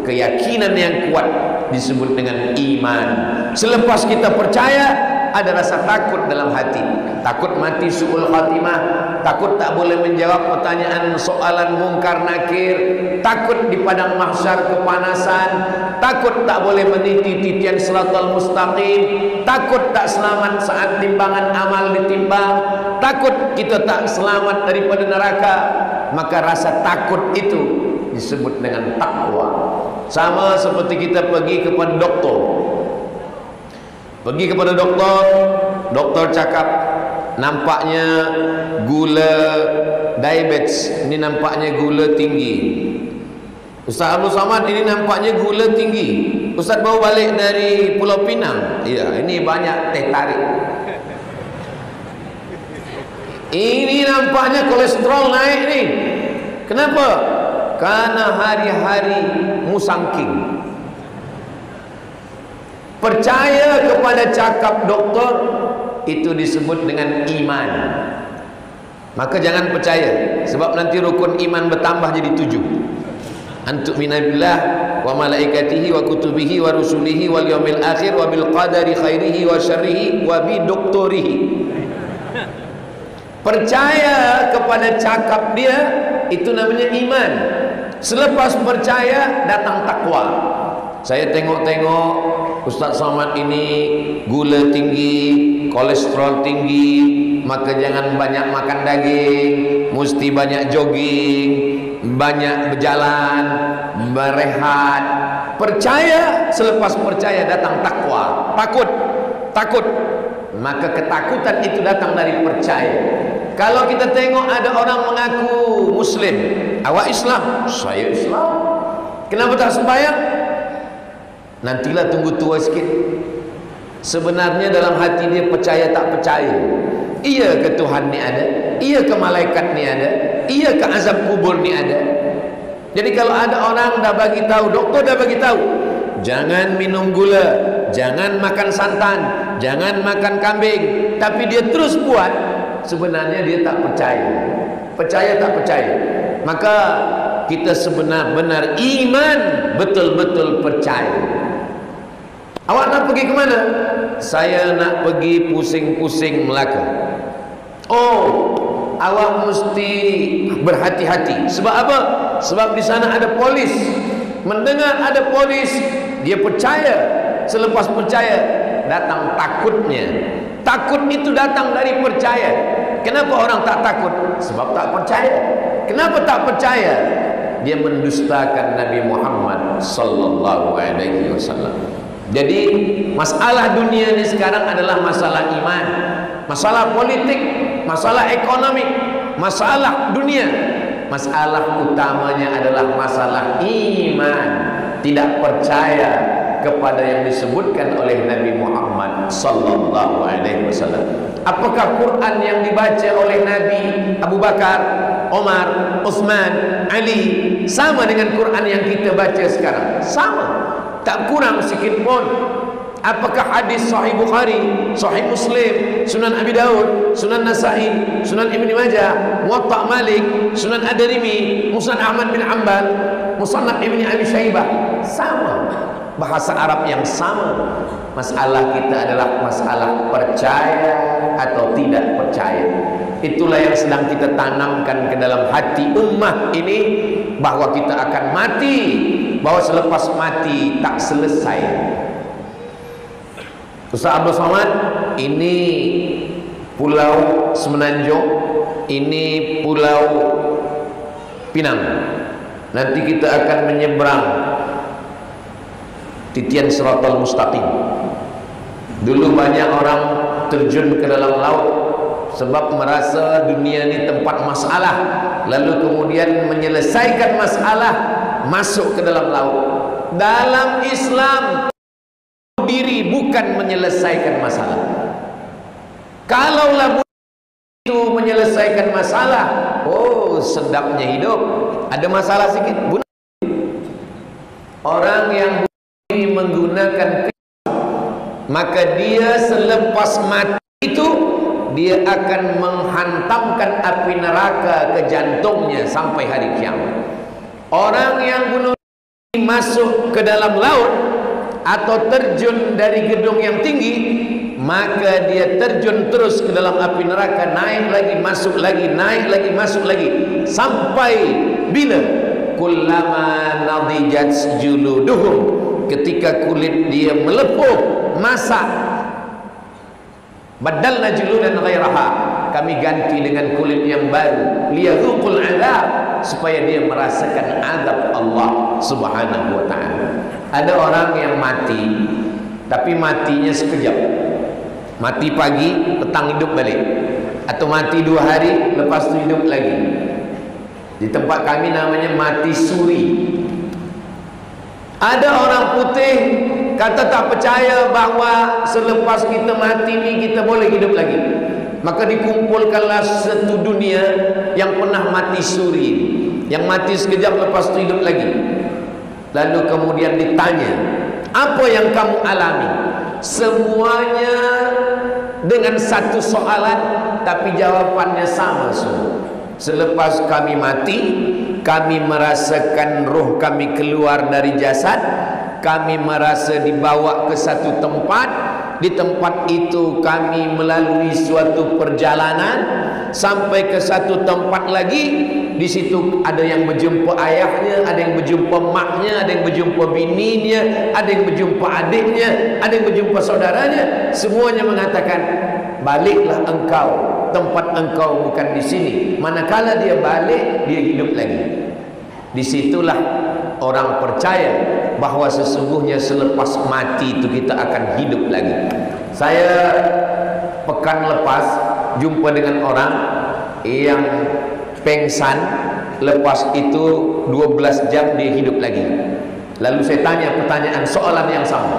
keyakinan yang kuat, disebut dengan iman. Selepas kita percaya, ada rasa takut dalam hati. Takut mati su'ul khatimah, takut tak boleh menjawab pertanyaan soalan mungkar nakir, takut di padang mahsyar kepanasan, takut tak boleh meniti titian siratal mustaqim, takut tak selamat saat timbangan amal ditimbang, takut kita tak selamat daripada neraka. Maka rasa takut itu disebut dengan takwa. Sama seperti kita pergi kepada doktor. Pergi kepada doktor, doktor cakap nampaknya gula diabetes, ini nampaknya gula tinggi. Ustaz Abdul Samad, ini nampaknya gula tinggi. Ustaz baru balik dari Pulau Pinang. Ya, ini banyak teh tarik. Ini nampaknya kolesterol naik nih. Kenapa? Karena hari-hari musangking. Percaya kepada cakap doktor itu disebut dengan iman. maka jangan percaya, sebab nanti rukun iman bertambah jadi 7. Antuk minabillah wa malaikatihi wa kutubihi wa rusulihi wal yaumil akhir wa bil qadari khairihi wa syarrihi wa bi doktorihi. Percaya kepada cakap dia, itu namanya iman. Selepas percaya datang takwa. Saya tengok-tengok Ustaz Somad ini gula tinggi, kolesterol tinggi, maka jangan banyak makan daging, mesti banyak jogging, banyak berjalan, berehat. Percaya, selepas percaya datang takwa. Takut. Maka ketakutan itu datang dari percaya. Kalau kita tengok ada orang mengaku Muslim, awak Islam, saya Islam, kenapa tak sembahyang? Nantilah tunggu tua sikit. Sebenarnya dalam hati dia percaya tak percaya. Iya ke Tuhan ni ada? Iya ke malaikat ni ada? Iya ke azab kubur ni ada? Jadi kalau ada orang dah bagi tahu, doktor dah bagi tahu, jangan minum gula, jangan makan santan, jangan makan kambing, tapi dia terus buat, sebenarnya dia tak percaya. Percaya tak percaya. Maka kita sebenar-benar iman, betul-betul percaya. Awak nak pergi ke mana? Saya nak pergi pusing-pusing Melaka. Oh, awak mesti berhati-hati. Sebab apa? Sebab di sana ada polis. Mendengar ada polis, dia percaya. Selepas percaya, datang takutnya. Takut itu datang dari percaya. Kenapa orang tak takut? Sebab tak percaya. Kenapa tak percaya? Dia mendustakan Nabi Muhammad sallallahu alaihi wasallam. Jadi masalah dunia ini sekarang adalah masalah iman, masalah politik, masalah ekonomi, masalah dunia. Masalah utamanya adalah masalah iman, tidak percaya kepada yang disebutkan oleh Nabi Muhammad sallallahu alaihi wasallam. Apakah Quran yang dibaca oleh Nabi Abu Bakar, Omar, Utsman, Ali sama dengan Quran yang kita baca sekarang? Sama, tak kurang sikit pun. Apakah hadis Sahih Bukhari, Sahih Muslim, Sunan Abi Daud, Sunan Nasa'i, Sunan Ibn Majah, Muwatta Malik, Sunan Ad-Darimi, Musnad Ahmad bin Hanbal, Musannaf Ibn Abi Syaibah sama? Bahasa Arab yang sama. Masalah kita adalah masalah percaya atau tidak percaya. Itulah yang sedang kita tanamkan ke dalam hati ummah ini, bahwa kita akan mati, bahwa selepas mati tak selesai. Ustaz Abdul Somad, ini Pulau Semenanjung, ini Pulau Pinang. Nanti kita akan menyeberang titian Siratal Mustaqim. Dulu banyak orang terjun ke dalam laut sebab merasa dunia ini tempat masalah, lalu kemudian menyelesaikan masalah masuk ke dalam laut. Dalam Islam, diri bukan menyelesaikan masalah. Kalaulah itu menyelesaikan masalah, oh sedapnya hidup. Ada masalah sikit, bunuh. Orang yang menggunakan pisau, maka dia selepas mati itu dia akan menghantamkan api neraka ke jantungnya sampai hari kiamat. Orang yang bunuh diri masuk ke dalam laut atau terjun dari gedung yang tinggi, maka dia terjun terus ke dalam api neraka, naik lagi, masuk lagi, naik lagi, masuk lagi, sampai bila? Kullama nadijat juluduhum, ketika kulit dia melepuh, masak, badalna juludan ghairaha, kami ganti dengan kulit yang baru, liyadhuqul azab, supaya dia merasakan azab Allah Subhanahu wa ta'ala. Ada orang yang mati, tapi matinya sekejap. Mati pagi, petang hidup balik. Atau mati 2 hari, lepas itu hidup lagi. Di tempat kami namanya mati suri. Ada orang putih kata tak percaya bahawa selepas kita mati ni kita boleh hidup lagi. Maka dikumpulkanlah satu dunia yang pernah mati suri, yang mati sekejap lepas itu hidup lagi. Lalu kemudian ditanya, Apa yang kamu alami? Semuanya dengan satu soalan, tapi jawabannya sama semua. Selepas kami mati, kami merasakan roh kami keluar dari jasad, kami merasa dibawa ke satu tempat. Di tempat itu kami melalui suatu perjalanan sampai ke satu tempat lagi. Di situ ada yang berjumpa ayahnya, ada yang berjumpa maknya, ada yang berjumpa bininya, ada yang berjumpa adiknya, ada yang berjumpa saudaranya. Semuanya mengatakan, baliklah engkau, tempat engkau bukan di sini. Manakala dia balik, dia hidup lagi. Disitulah orang percaya bahawa sesungguhnya selepas mati itu kita akan hidup lagi. Saya pekan lepas jumpa dengan orang yang pengsan, lepas itu 12 jam dia hidup lagi. Lalu saya tanya pertanyaan, soalan yang sama,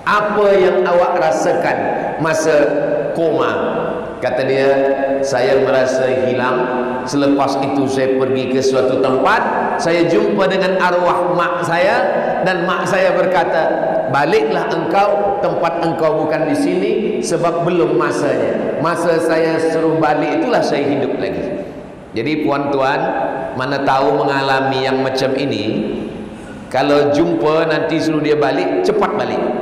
apa yang awak rasakan masa koma? Kata dia, saya merasa hilang. Selepas itu saya pergi ke suatu tempat, saya jumpa dengan arwah mak saya, dan mak saya berkata, baliklah engkau, tempat engkau bukan di sini, sebab belum masanya. Masa saya suruh balik itulah saya hidup lagi. Jadi puan-tuan, mana tahu mengalami yang macam ini, kalau jumpa nanti suruh dia balik, cepat balik.